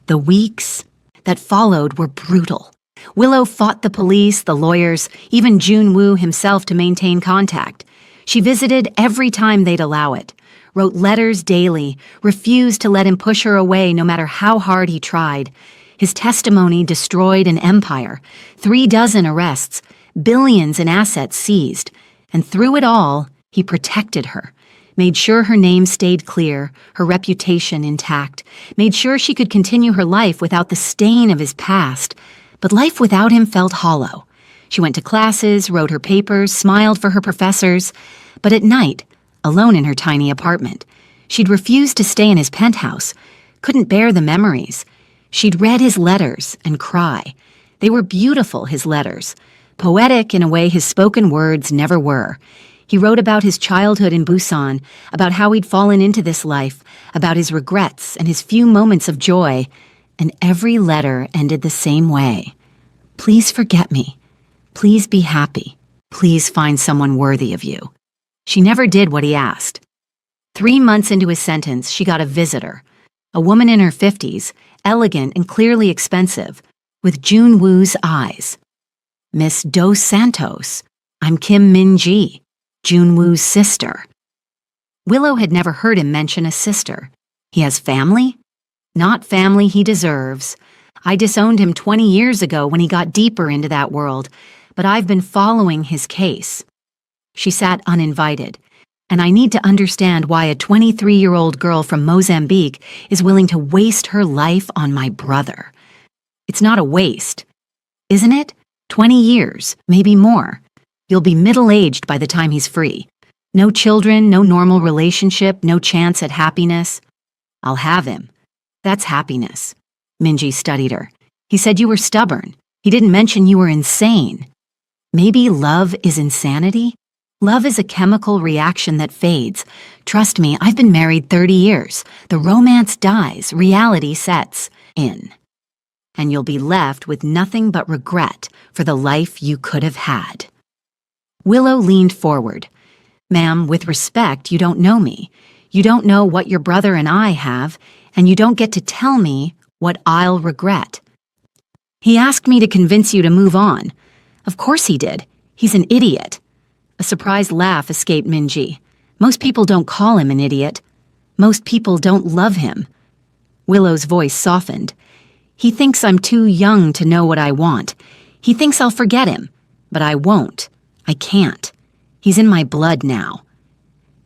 The weeks that followed were brutal. Willow fought the police, the lawyers, even Jun-woo himself to maintain contact. She visited every time they'd allow it, wrote letters daily, refused to let him push her away no matter how hard he tried. His testimony destroyed an empire, 36 arrests, billions in assets seized, and through it all, he protected her, made sure her name stayed clear, her reputation intact, made sure she could continue her life without the stain of his past. But life without him felt hollow. She went to classes, wrote her papers, smiled for her professors, but at night, alone in her tiny apartment, she'd refused to stay in his penthouse, couldn't bear the memories. She'd read his letters and cry. They were beautiful, his letters, poetic in a way his spoken words never were. He wrote about his childhood in Busan, about how he'd fallen into this life, about his regrets and his few moments of joy, and every letter ended the same way. "Please forget me. Please be happy. Please find someone worthy of you." She never did what he asked. 3 months into his sentence, she got a visitor, a woman in her 50s, elegant and clearly expensive, with Jun-woo's eyes. "Miss Dos Santos, I'm Kim Min-ji, Jun-woo's sister." Willow had never heard him mention a sister. He has family? Not family he deserves. I disowned him 20 years ago when he got deeper into that world, but I've been following his case. She sat uninvited, and I need to understand why a 23-year-old girl from Mozambique is willing to waste her life on my brother. It's not a waste, isn't it? 20 years, maybe more. You'll be middle-aged by the time he's free. No children, no normal relationship, no chance at happiness. I'll have him. That's happiness. Minji studied her. He said you were stubborn. He didn't mention you were insane. Maybe love is insanity? Love is a chemical reaction that fades. Trust me, I've been married 30 years. The romance dies, reality sets in. And you'll be left with nothing but regret for the life you could have had. Willow leaned forward. "Ma'am, with respect, you don't know me. You don't know what your brother and I have, and you don't get to tell me what I'll regret." "He asked me to convince you to move on." "Of course he did. He's an idiot." A surprised laugh escaped Minji. "Most people don't call him an idiot. Most people don't love him." Willow's voice softened. "He thinks I'm too young to know what I want. He thinks I'll forget him, but I won't. I can't. He's in my blood now."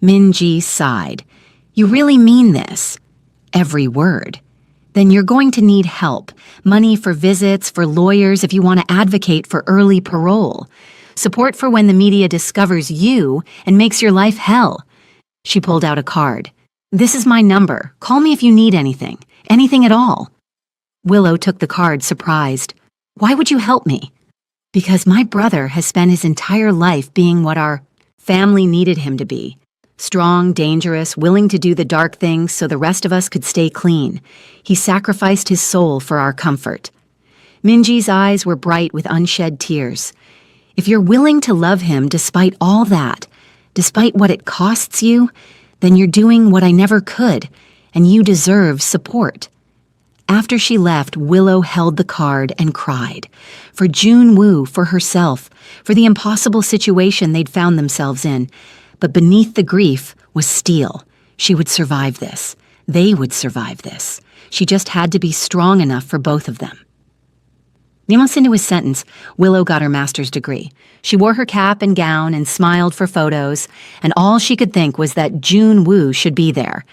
Minji sighed. "You really mean this?" "Every word." "Then you're going to need help. Money for visits, for lawyers if you want to advocate for early parole. Support for when the media discovers you and makes your life hell." She pulled out a card. "This is my number. Call me if you need anything. Anything at all." Willow took the card, surprised. "Why would you help me?" "Because my brother has spent his entire life being what our family needed him to be. Strong, dangerous, willing to do the dark things so the rest of us could stay clean. He sacrificed his soul for our comfort. Minji's eyes were bright with unshed tears. If you're willing to love him despite all that, despite what it costs you, then you're doing what I never could, and you deserve support. After she left, Willow held the card and cried. For Junwoo, for herself, for the impossible situation they'd found themselves in. But beneath the grief was steel. She would survive this. They would survive this. She just had to be strong enough for both of them. Months into his sentence, Willow got her master's degree. She wore her cap and gown and smiled for photos, and all she could think was that Junwoo should be there.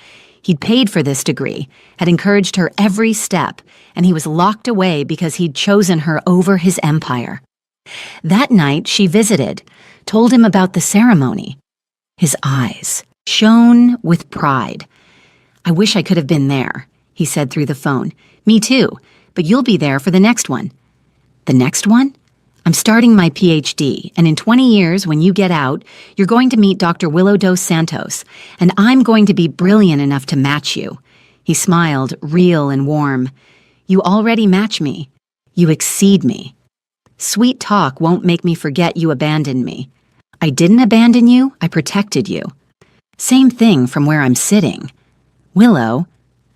He'd paid for this degree, had encouraged her every step, and he was locked away because he'd chosen her over his empire. That night, she visited, told him about the ceremony. His eyes shone with pride. "I wish I could have been there," he said through the phone. "Me too, but you'll be there for the next one." "The next one? I'm starting my PhD, and in 20 years, when you get out, you're going to meet Dr. Willow dos Santos, and I'm going to be brilliant enough to match you." He smiled, real and warm. "You already match me. You exceed me. Sweet talk won't make me forget you abandoned me. I didn't abandon you, I protected you. Same thing from where I'm sitting. Willow,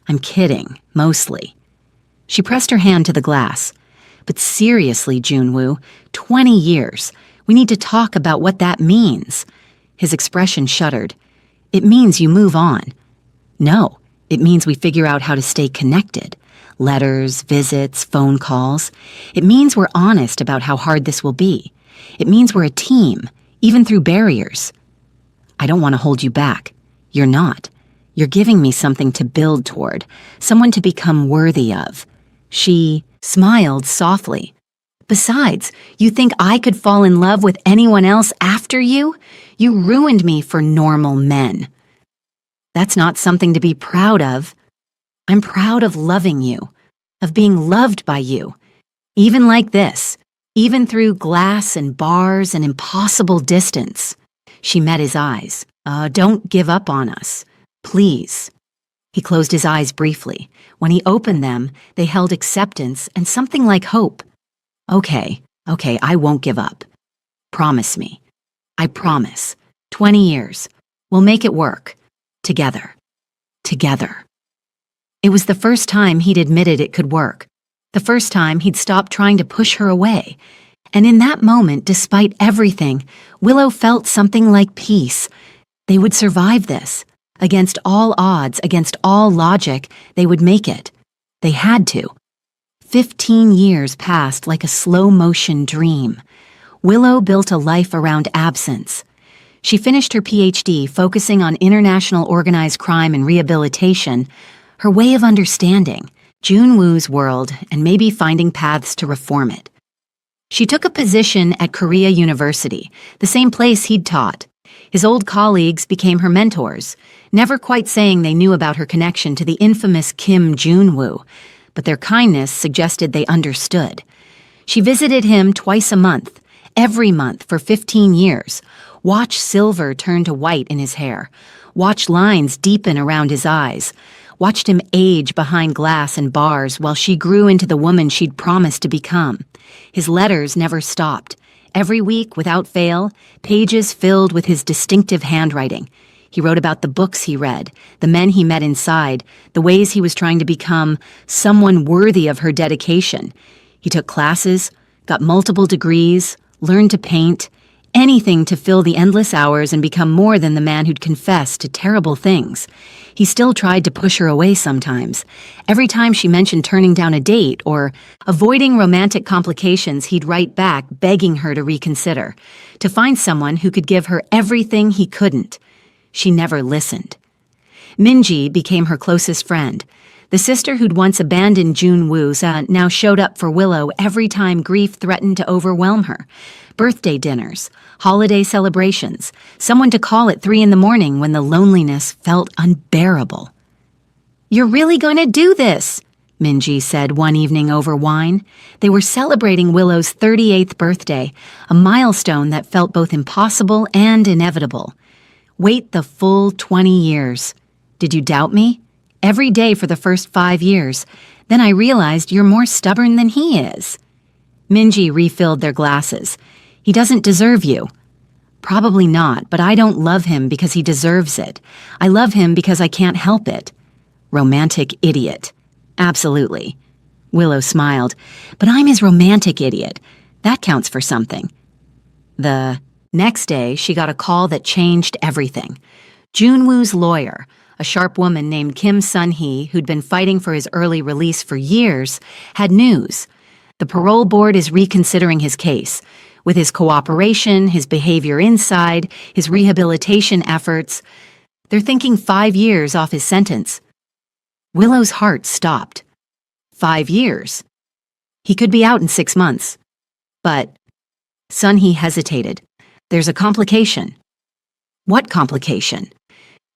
I'm kidding, mostly." She pressed her hand to the glass. "But seriously, Junwoo, 20 years. We need to talk about what that means." His expression shuddered. "It means you move on." "No, it means we figure out how to stay connected. Letters, visits, phone calls. It means we're honest about how hard this will be. It means we're a team, even through barriers. I don't want to hold you back. You're not. You're giving me something to build toward, someone to become worthy of." She smiled softly. "Besides, you think I could fall in love with anyone else after you? You ruined me for normal men." "That's not something to be proud of. I'm proud of loving you, of being loved by you, even like this, even through glass and bars and impossible distance." She met his eyes. Don't give up on us. Please." He closed his eyes briefly. When he opened them, they held acceptance and something like hope. Okay, I won't give up. Promise me. I promise. 20 years. We'll make it work. Together. Together. It was the first time he'd admitted it could work. The first time he'd stopped trying to push her away. And in that moment, despite everything, Willow felt something like peace. They would survive this. Against all odds, against all logic, they would make it. They had to. 15 years passed like a slow-motion dream. Willow built a life around absence. She finished her PhD focusing on international organized crime and rehabilitation, her way of understanding Junwoo's world and maybe finding paths to reform it. She took a position at Korea University, the same place he'd taught. His old colleagues became her mentors, never quite saying they knew about her connection to the infamous Kim Junwoo, but their kindness suggested they understood. She visited him twice a month, every month for 15 years, watched silver turn to white in his hair, watched lines deepen around his eyes, watched him age behind glass and bars while she grew into the woman she'd promised to become. His letters never stopped. Every week, without fail, pages filled with his distinctive handwriting. He wrote about the books he read, the men he met inside, the ways he was trying to become someone worthy of her dedication. He took classes, got multiple degrees, learned to paint, anything to fill the endless hours and become more than the man who'd confessed to terrible things. He still tried to push her away sometimes. Every time she mentioned turning down a date or avoiding romantic complications, he'd write back begging her to reconsider, to find someone who could give her everything he couldn't. She never listened. Minji became her closest friend. The sister who'd once abandoned Junwoo's now showed up for Willow every time grief threatened to overwhelm her. Birthday dinners, holiday celebrations, someone to call at 3 a.m. when the loneliness felt unbearable. "You're really going to do this?" Minji said one evening over wine. They were celebrating Willow's 38th birthday, a milestone that felt both impossible and inevitable. Wait the full 20 years. Did you doubt me? Every day for the first 5 years. Then I realized you're more stubborn than he is. Minji refilled their glasses. He doesn't deserve you. Probably not, but I don't love him because he deserves it. I love him because I can't help it. Romantic idiot. Absolutely. Willow smiled. But I'm his romantic idiot. That counts for something. The next day, she got a call that changed everything. Junwoo's lawyer, a sharp woman named Kim Sun-hee, who'd been fighting for his early release for years, had news. The parole board is reconsidering his case. With his cooperation, his behavior inside, his rehabilitation efforts, they're thinking 5 years off his sentence. Willow's heart stopped. 5 years. He could be out in 6 months. But Sun-hee hesitated. There's a complication. What complication?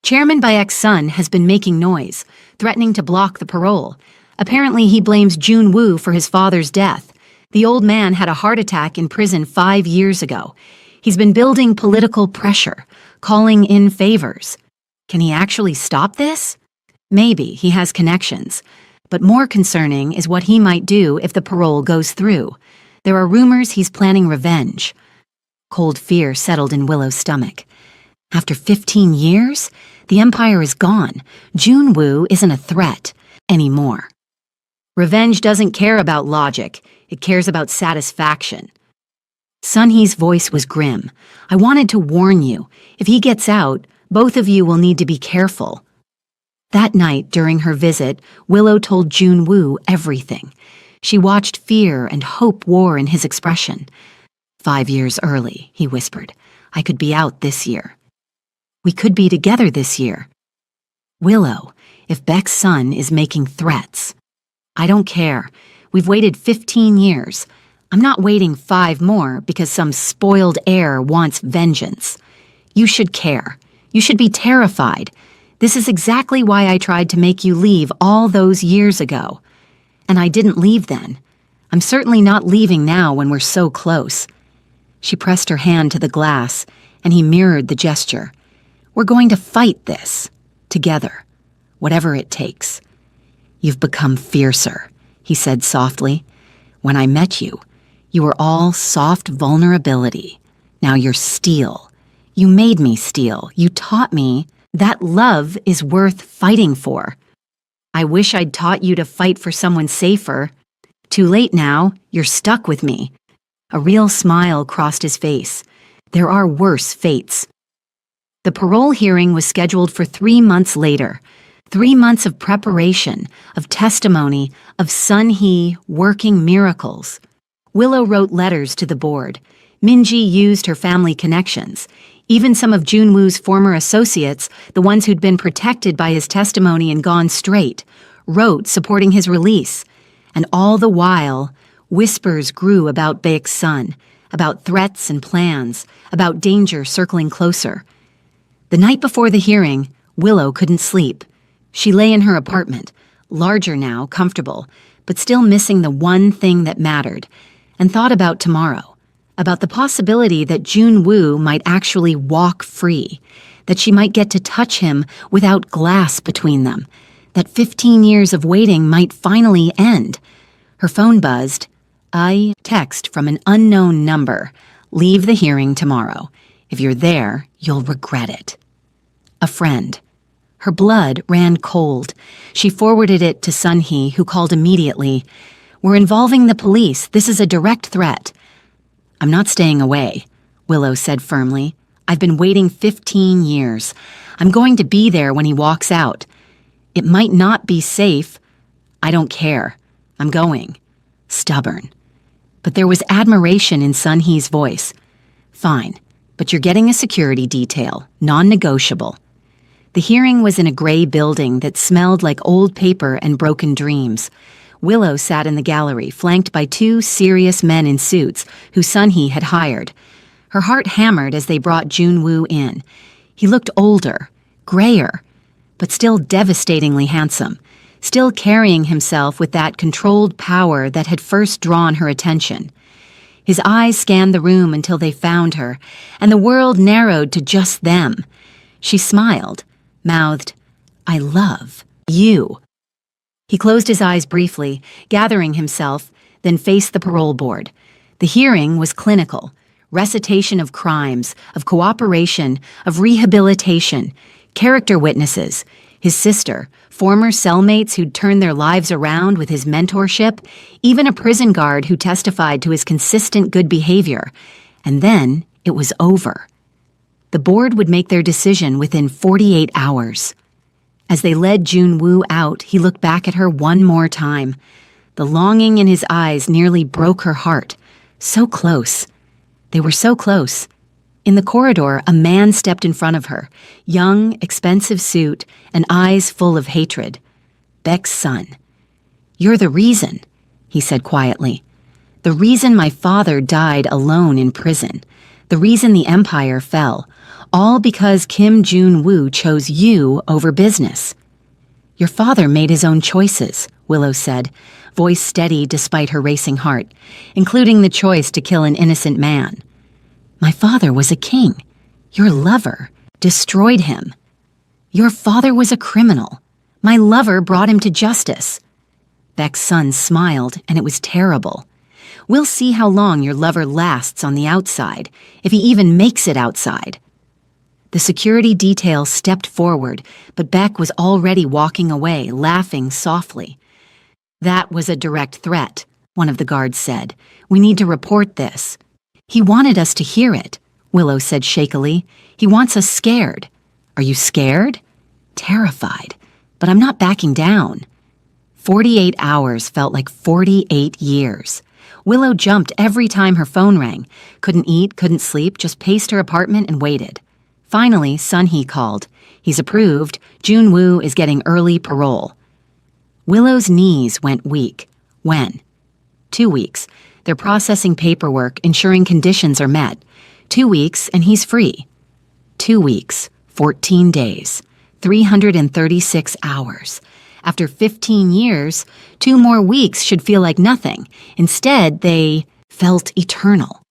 Chairman Bayek's son has been making noise, threatening to block the parole. Apparently he blames Junwoo for his father's death. The old man had a heart attack in prison 5 years ago. He's been building political pressure, calling in favors. Can he actually stop this? Maybe he has connections. But more concerning is what he might do if the parole goes through. There are rumors he's planning revenge. Cold fear settled in Willow's stomach. After 15 years, the Empire is gone. Junwoo isn't a threat anymore. Revenge doesn't care about logic. It cares about satisfaction. Sun-hee's voice was grim. I wanted to warn you. If he gets out, both of you will need to be careful. That night, during her visit, Willow told Junwoo everything. She watched fear and hope war in his expression. 5 years early, he whispered. I could be out this year. We could be together this year. Willow, if Beck's son is making threats. I don't care. We've waited 15 years. I'm not waiting 5 more because some spoiled heir wants vengeance. You should care. You should be terrified. This is exactly why I tried to make you leave all those years ago. And I didn't leave then. I'm certainly not leaving now when we're so close. She pressed her hand to the glass, and he mirrored the gesture. We're going to fight this, together, whatever it takes. You've become fiercer, he said softly. When I met you, you were all soft vulnerability. Now you're steel. You made me steel. You taught me that love is worth fighting for. I wish I'd taught you to fight for someone safer. Too late now, you're stuck with me. A real smile crossed his face. There are worse fates. The parole hearing was scheduled for 3 months later. 3 months of preparation, of testimony, of Sun-hee working miracles. Willow wrote letters to the board. Minji used her family connections. Even some of Junwoo's former associates, the ones who'd been protected by his testimony and gone straight, wrote supporting his release. And all the while, whispers grew about Bayek's son, about threats and plans, about danger circling closer. The night before the hearing, Willow couldn't sleep. She lay in her apartment, larger now, comfortable, but still missing the one thing that mattered, and thought about tomorrow, about the possibility that Junwoo might actually walk free, that she might get to touch him without glass between them, that 15 years of waiting might finally end. Her phone buzzed. A text from an unknown number. Leave the hearing tomorrow. If you're there, you'll regret it. A friend. Her blood ran cold. She forwarded it to Sun-hee, who called immediately. We're involving the police. This is a direct threat. I'm not staying away, Willow said firmly. I've been waiting 15 years. I'm going to be there when he walks out. It might not be safe. I don't care. I'm going. Stubborn. But there was admiration in Sun-hee's voice. Fine, but you're getting a security detail, non-negotiable. The hearing was in a gray building that smelled like old paper and broken dreams. Willow sat in the gallery, flanked by 2 serious men in suits who Sun-hee had hired. Her heart hammered as they brought Junwoo in. He looked older, grayer, but still devastatingly handsome, still carrying himself with that controlled power that had first drawn her attention. His eyes scanned the room until they found her, and the world narrowed to just them. She smiled, mouthed, "I love you." He closed his eyes briefly, gathering himself, then faced the parole board. The hearing was clinical. Recitation of crimes, of cooperation, of rehabilitation, character witnesses, his sister, former cellmates who'd turned their lives around with his mentorship, even a prison guard who testified to his consistent good behavior. And then it was over. The board would make their decision within 48 hours. As they led Jun-woo out, he looked back at her one more time. The longing in his eyes nearly broke her heart. So close. They were so close. In the corridor, a man stepped in front of her, young, expensive suit, and eyes full of hatred. Beck's son. "You're the reason," he said quietly. "The reason my father died alone in prison. The reason the empire fell. All because Kim Jun-woo chose you over business." "Your father made his own choices," Willow said, voice steady despite her racing heart, including the choice to kill an innocent man. "My father was a king. Your lover destroyed him. Your father was a criminal. My lover brought him to justice." Beck's son smiled, and it was terrible. "We'll see how long your lover lasts on the outside, if he even makes it outside." The security detail stepped forward, but Beck was already walking away, laughing softly. "That was a direct threat," one of the guards said. "We need to report this." "He wanted us to hear it," Willow said shakily. "He wants us scared." "Are you scared?" "Terrified. But I'm not backing down." 48 hours felt like 48 years. Willow jumped every time her phone rang. Couldn't eat, couldn't sleep, just paced her apartment and waited. Finally, Sun-hee called. "He's approved. Jun-woo is getting early parole." Willow's knees went weak. When? 2 weeks. They're processing paperwork, ensuring conditions are met. 2 weeks, and he's free. 2 weeks, 14 days, 336 hours. After 15 years, 2 more weeks should feel like nothing. Instead, they felt eternal.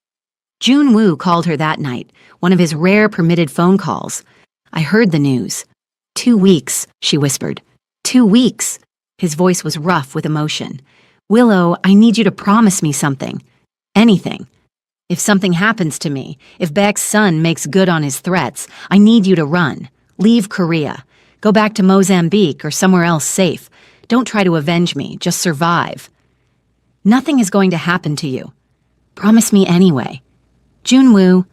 Jun-woo called her that night, one of his rare permitted phone calls. "I heard the news." 2 weeks, she whispered. 2 weeks. His voice was rough with emotion. "Willow, I need you to promise me something. Anything. If something happens to me, if Beck's son makes good on his threats, I need you to run. Leave Korea. Go back to Mozambique or somewhere else safe. Don't try to avenge me, just survive. Nothing is going to happen to you. Promise me anyway. Jun-woo,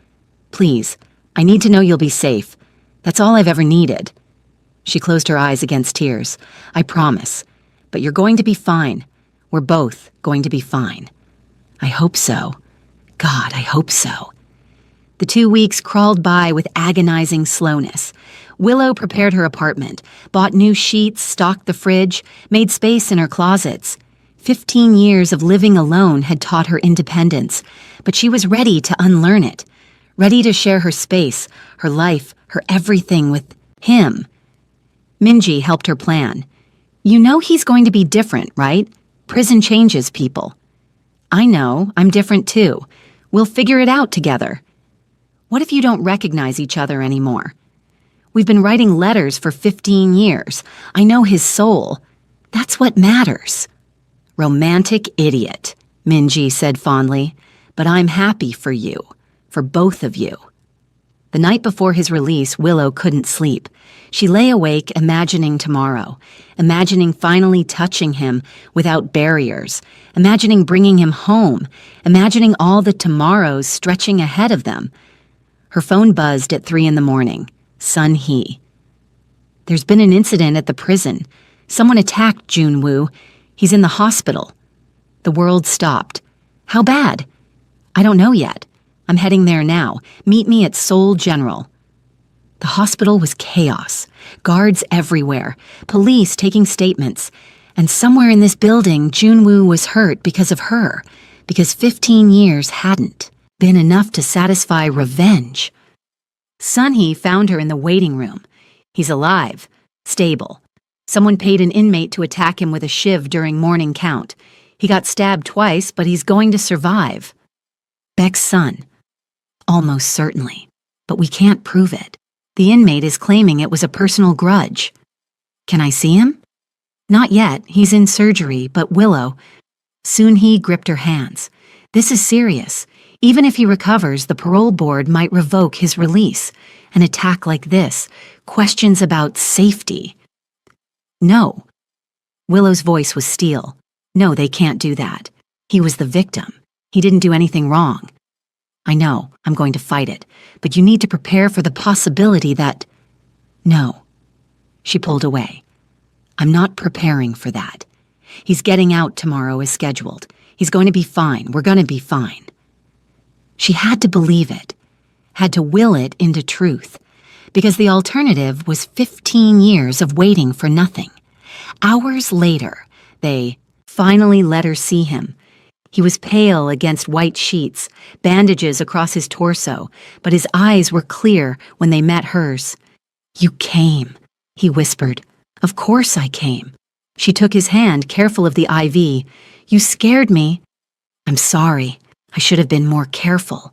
please, I need to know you'll be safe. That's all I've ever needed." She closed her eyes against tears. "I promise. But you're going to be fine. We're both going to be fine." "I hope so. God, I hope so." The 2 weeks crawled by with agonizing slowness. Willow prepared her apartment, bought new sheets, stocked the fridge, made space in her closets. 15 years of living alone had taught her independence, but she was ready to unlearn it, ready to share her space, her life, her everything with him. Minji helped her plan. "You know he's going to be different, right? Prison changes people." "I know, I'm different too. We'll figure it out together." "What if you don't recognize each other anymore?" "We've been writing letters for 15 years. I know his soul. That's what matters." "Romantic idiot," Minji said fondly. "But I'm happy for you, for both of you." The night before his release, Willow couldn't sleep. She lay awake imagining tomorrow, imagining finally touching him without barriers, imagining bringing him home, imagining all the tomorrows stretching ahead of them. Her phone buzzed at 3 a.m. Sun-hee. "There's been an incident at the prison. Someone attacked Jun-woo. He's in the hospital." The world stopped. "How bad?" "I don't know yet. I'm heading there now. Meet me at Seoul General." The hospital was chaos. Guards everywhere. Police taking statements. And somewhere in this building, Jun-woo was hurt because of her. Because 15 years hadn't been enough to satisfy revenge. Sun-hee found her in the waiting room. He's alive. Stable. Someone paid an inmate to attack him with a shiv during morning count. He got stabbed twice, but he's going to survive. Beck's son. Almost certainly. But we can't prove it. The inmate is claiming it was a personal grudge. Can I see him? Not yet, he's in surgery, but Willow. Soon he gripped her hands. This is serious. Even if he recovers, the parole board might revoke his release. An attack like this, questions about safety. No. Willow's voice was steel. No, they can't do that. He was the victim. He didn't do anything wrong. I know, I'm going to fight it, but you need to prepare for the possibility that... No. She pulled away. I'm not preparing for that. He's getting out tomorrow as scheduled. He's going to be fine. We're going to be fine. She had to believe it, had to will it into truth, because the alternative was 15 years of waiting for nothing. Hours later, they finally let her see him. He was pale against white sheets, bandages across his torso, but his eyes were clear when they met hers. You came, he whispered. Of course I came. She took his hand, careful of the IV. You scared me. I'm sorry. I should have been more careful.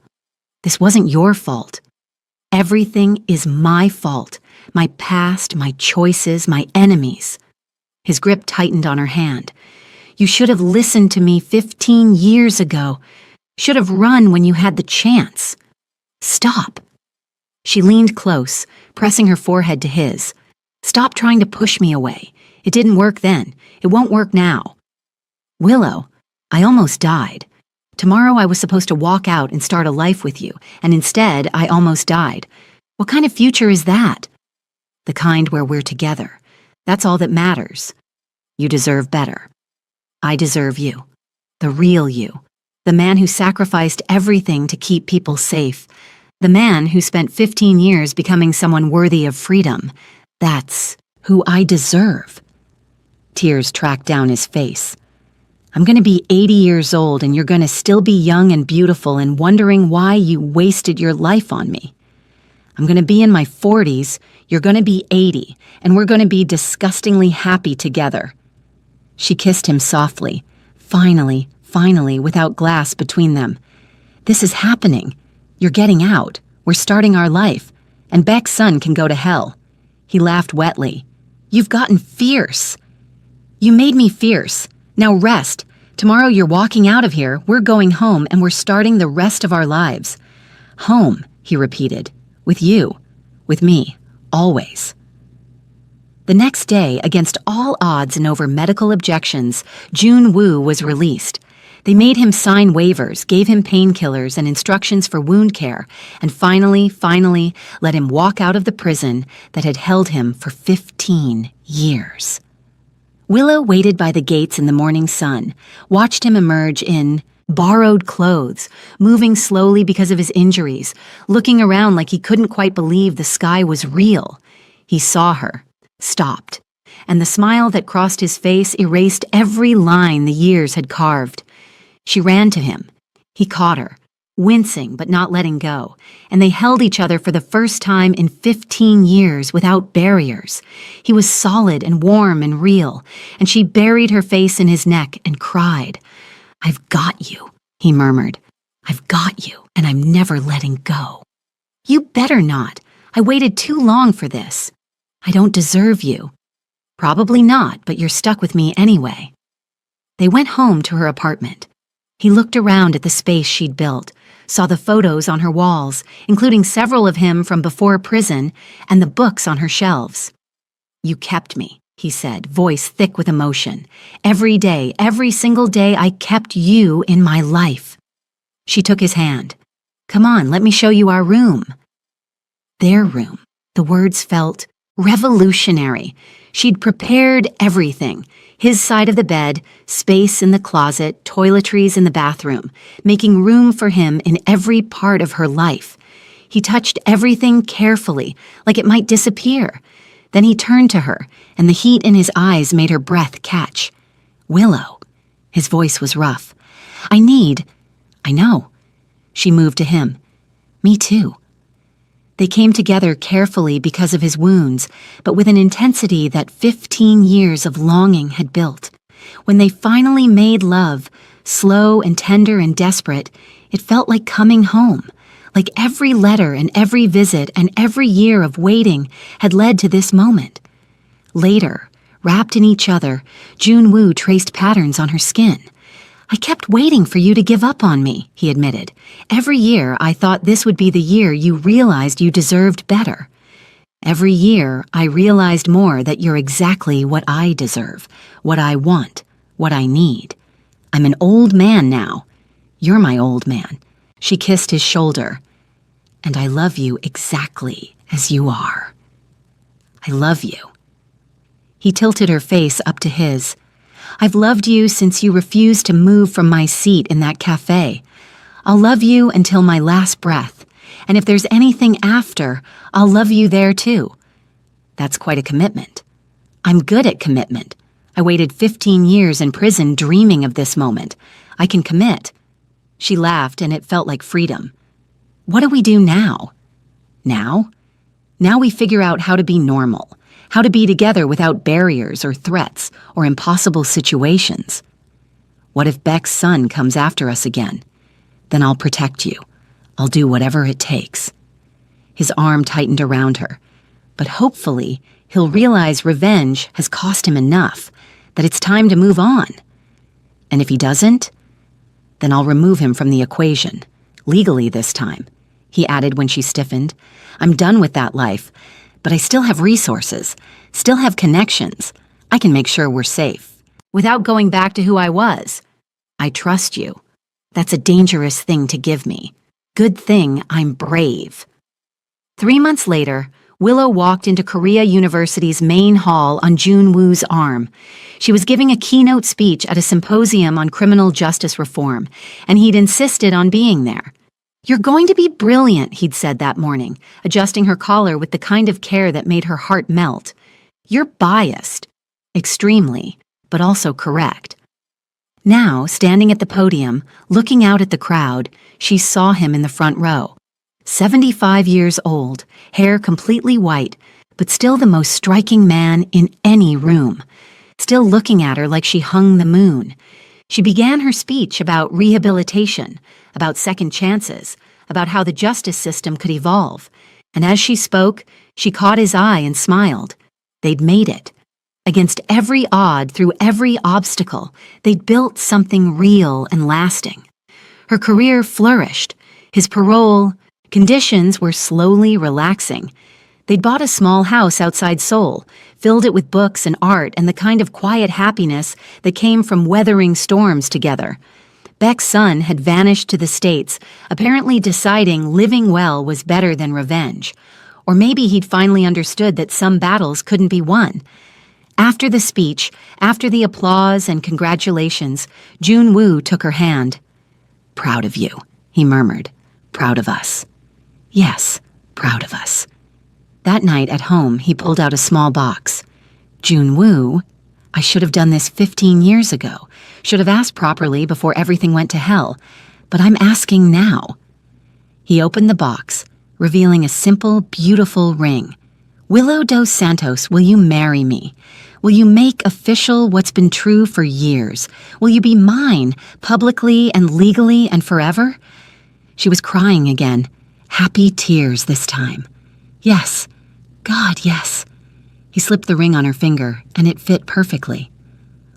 This wasn't your fault. Everything is my fault. My past, my choices, my enemies. His grip tightened on her hand. You should have listened to me 15 years ago. Should have run when you had the chance. Stop. She leaned close, pressing her forehead to his. Stop trying to push me away. It didn't work then. It won't work now. Willow, I almost died. Tomorrow I was supposed to walk out and start a life with you, and instead I almost died. What kind of future is that? The kind where we're together. That's all that matters. You deserve better. I deserve you. The real you. The man who sacrificed everything to keep people safe. The man who spent 15 years becoming someone worthy of freedom. That's who I deserve. Tears tracked down his face. I'm going to be 80 years old and you're going to still be young and beautiful and wondering why you wasted your life on me. I'm going to be in my 40s, you're going to be 80, and we're going to be disgustingly happy together. She kissed him softly, finally, without glass between them. This is happening. You're getting out. We're starting our life. And Beck's son can go to hell. He laughed wetly. You've gotten fierce. You made me fierce. Now rest. Tomorrow you're walking out of here, we're going home, and we're starting the rest of our lives. Home, he repeated. With you. With me. Always. The next day, against all odds and over medical objections, Jun Woo was released. They made him sign waivers, gave him painkillers and instructions for wound care, and finally, let him walk out of the prison that had held him for 15 years. Willow waited by the gates in the morning sun, watched him emerge in borrowed clothes, moving slowly because of his injuries, looking around like he couldn't quite believe the sky was real. He saw her, stopped, and the smile that crossed his face erased every line the years had carved. She ran to him. He caught her, wincing but not letting go, and they held each other for the first time in 15 years without barriers. He was solid and warm and real, and she buried her face in his neck and cried. I've got you, he murmured. I've got you, and I'm never letting go. You better not. I waited too long for this. I don't deserve you. Probably not, but you're stuck with me anyway. They went home to her apartment. He looked around at the space she'd built, saw the photos on her walls, including several of him from before prison, and the books on her shelves. You kept me, he said, voice thick with emotion. Every day, every single day, I kept you in my life. She took his hand. Come on, let me show you our room. Their room. The words felt revolutionary. She'd prepared everything. His side of the bed, space in the closet, toiletries in the bathroom, making room for him in every part of her life. He touched everything carefully, like it might disappear. Then he turned to her, and the heat in his eyes made her breath catch. Willow. His voice was rough. I know. She moved to him. Me too. They came together carefully because of his wounds, but with an intensity that 15 years of longing had built. When they finally made love, slow and tender and desperate, it felt like coming home, Like every letter and every visit and every year of waiting had led to this moment. Later, wrapped in each other, Junwoo traced patterns on her skin. I kept waiting for you to give up on me, he admitted. Every year I thought this would be the year you realized you deserved better. Every year I realized more that you're exactly what I deserve, what I want, what I need. I'm an old man now. You're my old man. She kissed his shoulder. And I love you exactly as you are. I love you. He tilted her face up to his. I've loved you since you refused to move from my seat in that cafe. I'll love you until my last breath. And if there's anything after, I'll love you there too. That's quite a commitment. I'm good at commitment. I waited 15 years in prison dreaming of this moment. I can commit. She laughed, and it felt like freedom. What do we do now? Now? Now we figure out how to be normal, how to be together without barriers or threats or impossible situations. What if Beck's son comes after us again? Then I'll protect you. I'll do whatever it takes. His arm tightened around her, but hopefully he'll realize revenge has cost him enough, that it's time to move on. And if he doesn't, then I'll remove him from the equation, legally this time, he added when she stiffened. I'm done with that life, but I still have resources, still have connections. I can make sure we're safe, without going back to who I was. I trust you. That's a dangerous thing to give me. Good thing I'm brave. 3 months later, Willow walked into Korea University's main hall on Junwoo's arm. She was giving a keynote speech at a symposium on criminal justice reform, and he'd insisted on being there. You're going to be brilliant, he'd said that morning, adjusting her collar with the kind of care that made her heart melt. You're biased. Extremely, but also correct. Now, standing at the podium, looking out at the crowd, she saw him in the front row. 75 years old, hair completely white, but still the most striking man in any room. Still looking at her like she hung the moon. She began her speech about rehabilitation, about second chances, about how the justice system could evolve. And as she spoke, she caught his eye and smiled. They'd made it. Against every odd, through every obstacle, they'd built something real and lasting. Her career flourished. His parole, conditions were slowly relaxing. They'd bought a small house outside Seoul, filled it with books and art and the kind of quiet happiness that came from weathering storms together. Beck's son had vanished to the States, apparently deciding living well was better than revenge. Or maybe he'd finally understood that some battles couldn't be won. After the speech, after the applause and congratulations, Junwoo took her hand. Proud of you, he murmured. Proud of us. Yes, proud of us. That night at home, he pulled out a small box. Junwoo, I should have done this 15 years ago. Should have asked properly before everything went to hell. But I'm asking now. He opened the box, revealing a simple, beautiful ring. Willow dos Santos, will you marry me? Will you make official what's been true for years? Will you be mine, publicly and legally and forever? She was crying again, happy tears this time. Yes, God, yes. He slipped the ring on her finger, and it fit perfectly.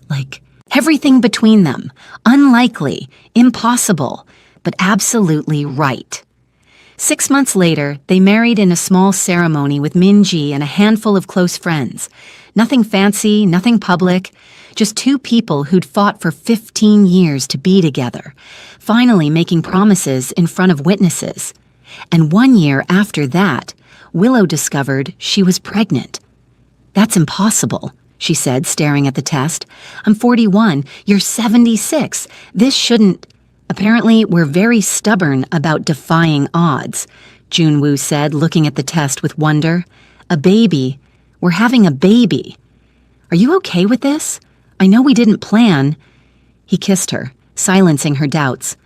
Like everything between them, unlikely, impossible, but absolutely right. 6 months later, they married in a small ceremony with Minji and a handful of close friends. Nothing fancy, nothing public, just two people who'd fought for 15 years to be together, finally making promises in front of witnesses. And 1 year after that, Willow discovered she was pregnant. That's impossible, she said, staring at the test. I'm 41, you're 76. This shouldn't... Apparently, we're very stubborn about defying odds, Junwoo said, looking at the test with wonder. A baby. We're having a baby. Are you okay with this? I know we didn't plan. He kissed her, silencing her doubts.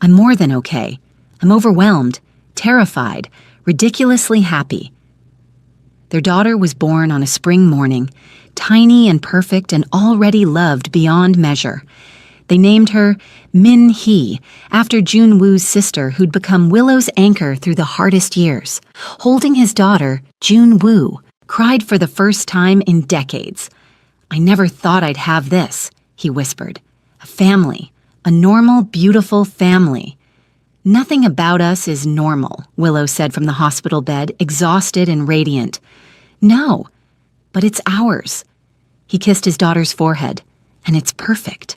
I'm more than okay. I'm overwhelmed, terrified, ridiculously happy. Their daughter was born on a spring morning, tiny and perfect and already loved beyond measure. They named her Min Hee, after Jun Woo's sister who'd become Willow's anchor through the hardest years. Holding his daughter, Jun Woo cried for the first time in decades. "I never thought I'd have this," he whispered. "A family. A normal, beautiful family." "Nothing about us is normal," Willow said from the hospital bed, exhausted and radiant. "No, but it's ours." He kissed his daughter's forehead. "And it's perfect."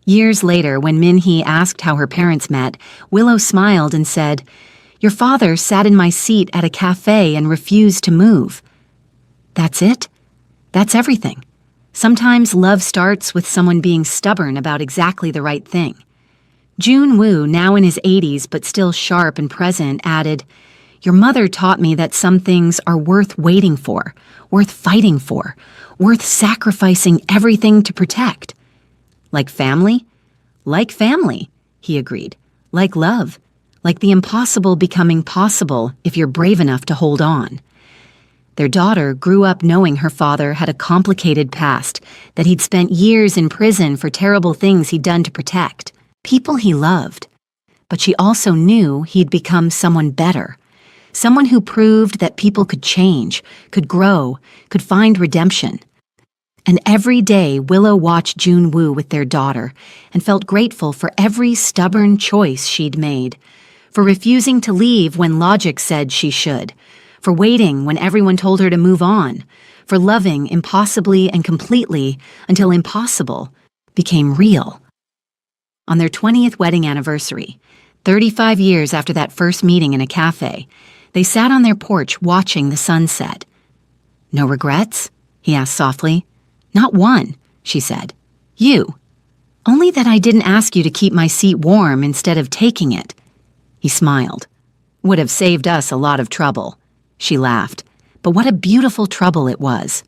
Years later, when Min-hee asked how her parents met, Willow smiled and said, "Your father sat in my seat at a cafe and refused to move." That's it. That's everything. Sometimes love starts with someone being stubborn about exactly the right thing. Jun Woo, now in his 80s but still sharp and present, added, "Your mother taught me that some things are worth waiting for, worth fighting for, worth sacrificing everything to protect." "Like family?" "Like family," he agreed. "Like love. Like the impossible becoming possible if you're brave enough to hold on." Their daughter grew up knowing her father had a complicated past, that he'd spent years in prison for terrible things he'd done to protect people he loved. But she also knew he'd become someone better, someone who proved that people could change, could grow, could find redemption. And every day Willow watched Jun Woo with their daughter and felt grateful for every stubborn choice she'd made, for refusing to leave when logic said she should, for waiting when everyone told her to move on, for loving impossibly and completely until impossible became real. On their 20th wedding anniversary, 35 years after that first meeting in a cafe, they sat on their porch watching the sunset. "No regrets?" he asked softly. "Not one," she said. "You. Only that I didn't ask you to keep my seat warm instead of taking it." He smiled. "Would have saved us a lot of trouble." She laughed. "But what a beautiful trouble it was."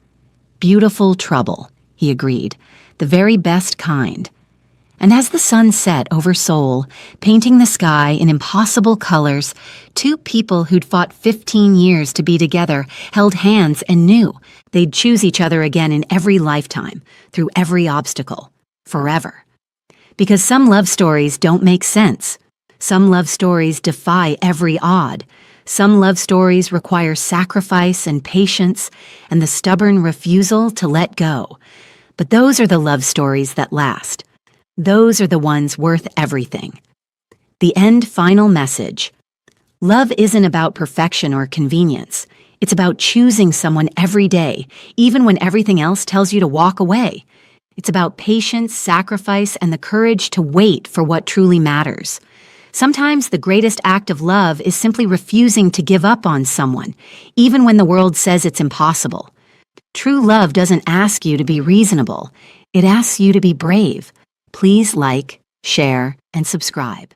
"Beautiful trouble," he agreed. "The very best kind." And as the sun set over Seoul, painting the sky in impossible colors, two people who'd fought 15 years to be together held hands and knew they'd choose each other again in every lifetime, through every obstacle, forever. Because some love stories don't make sense. Some love stories defy every odd. Some love stories require sacrifice and patience and the stubborn refusal to let go. But those are the love stories that last. Those are the ones worth everything. The end final message. Love isn't about perfection or convenience. It's about choosing someone every day, even when everything else tells you to walk away. It's about patience, sacrifice, and the courage to wait for what truly matters. Sometimes the greatest act of love is simply refusing to give up on someone, even when the world says it's impossible. True love doesn't ask you to be reasonable. It asks you to be brave. Please like, share, and subscribe.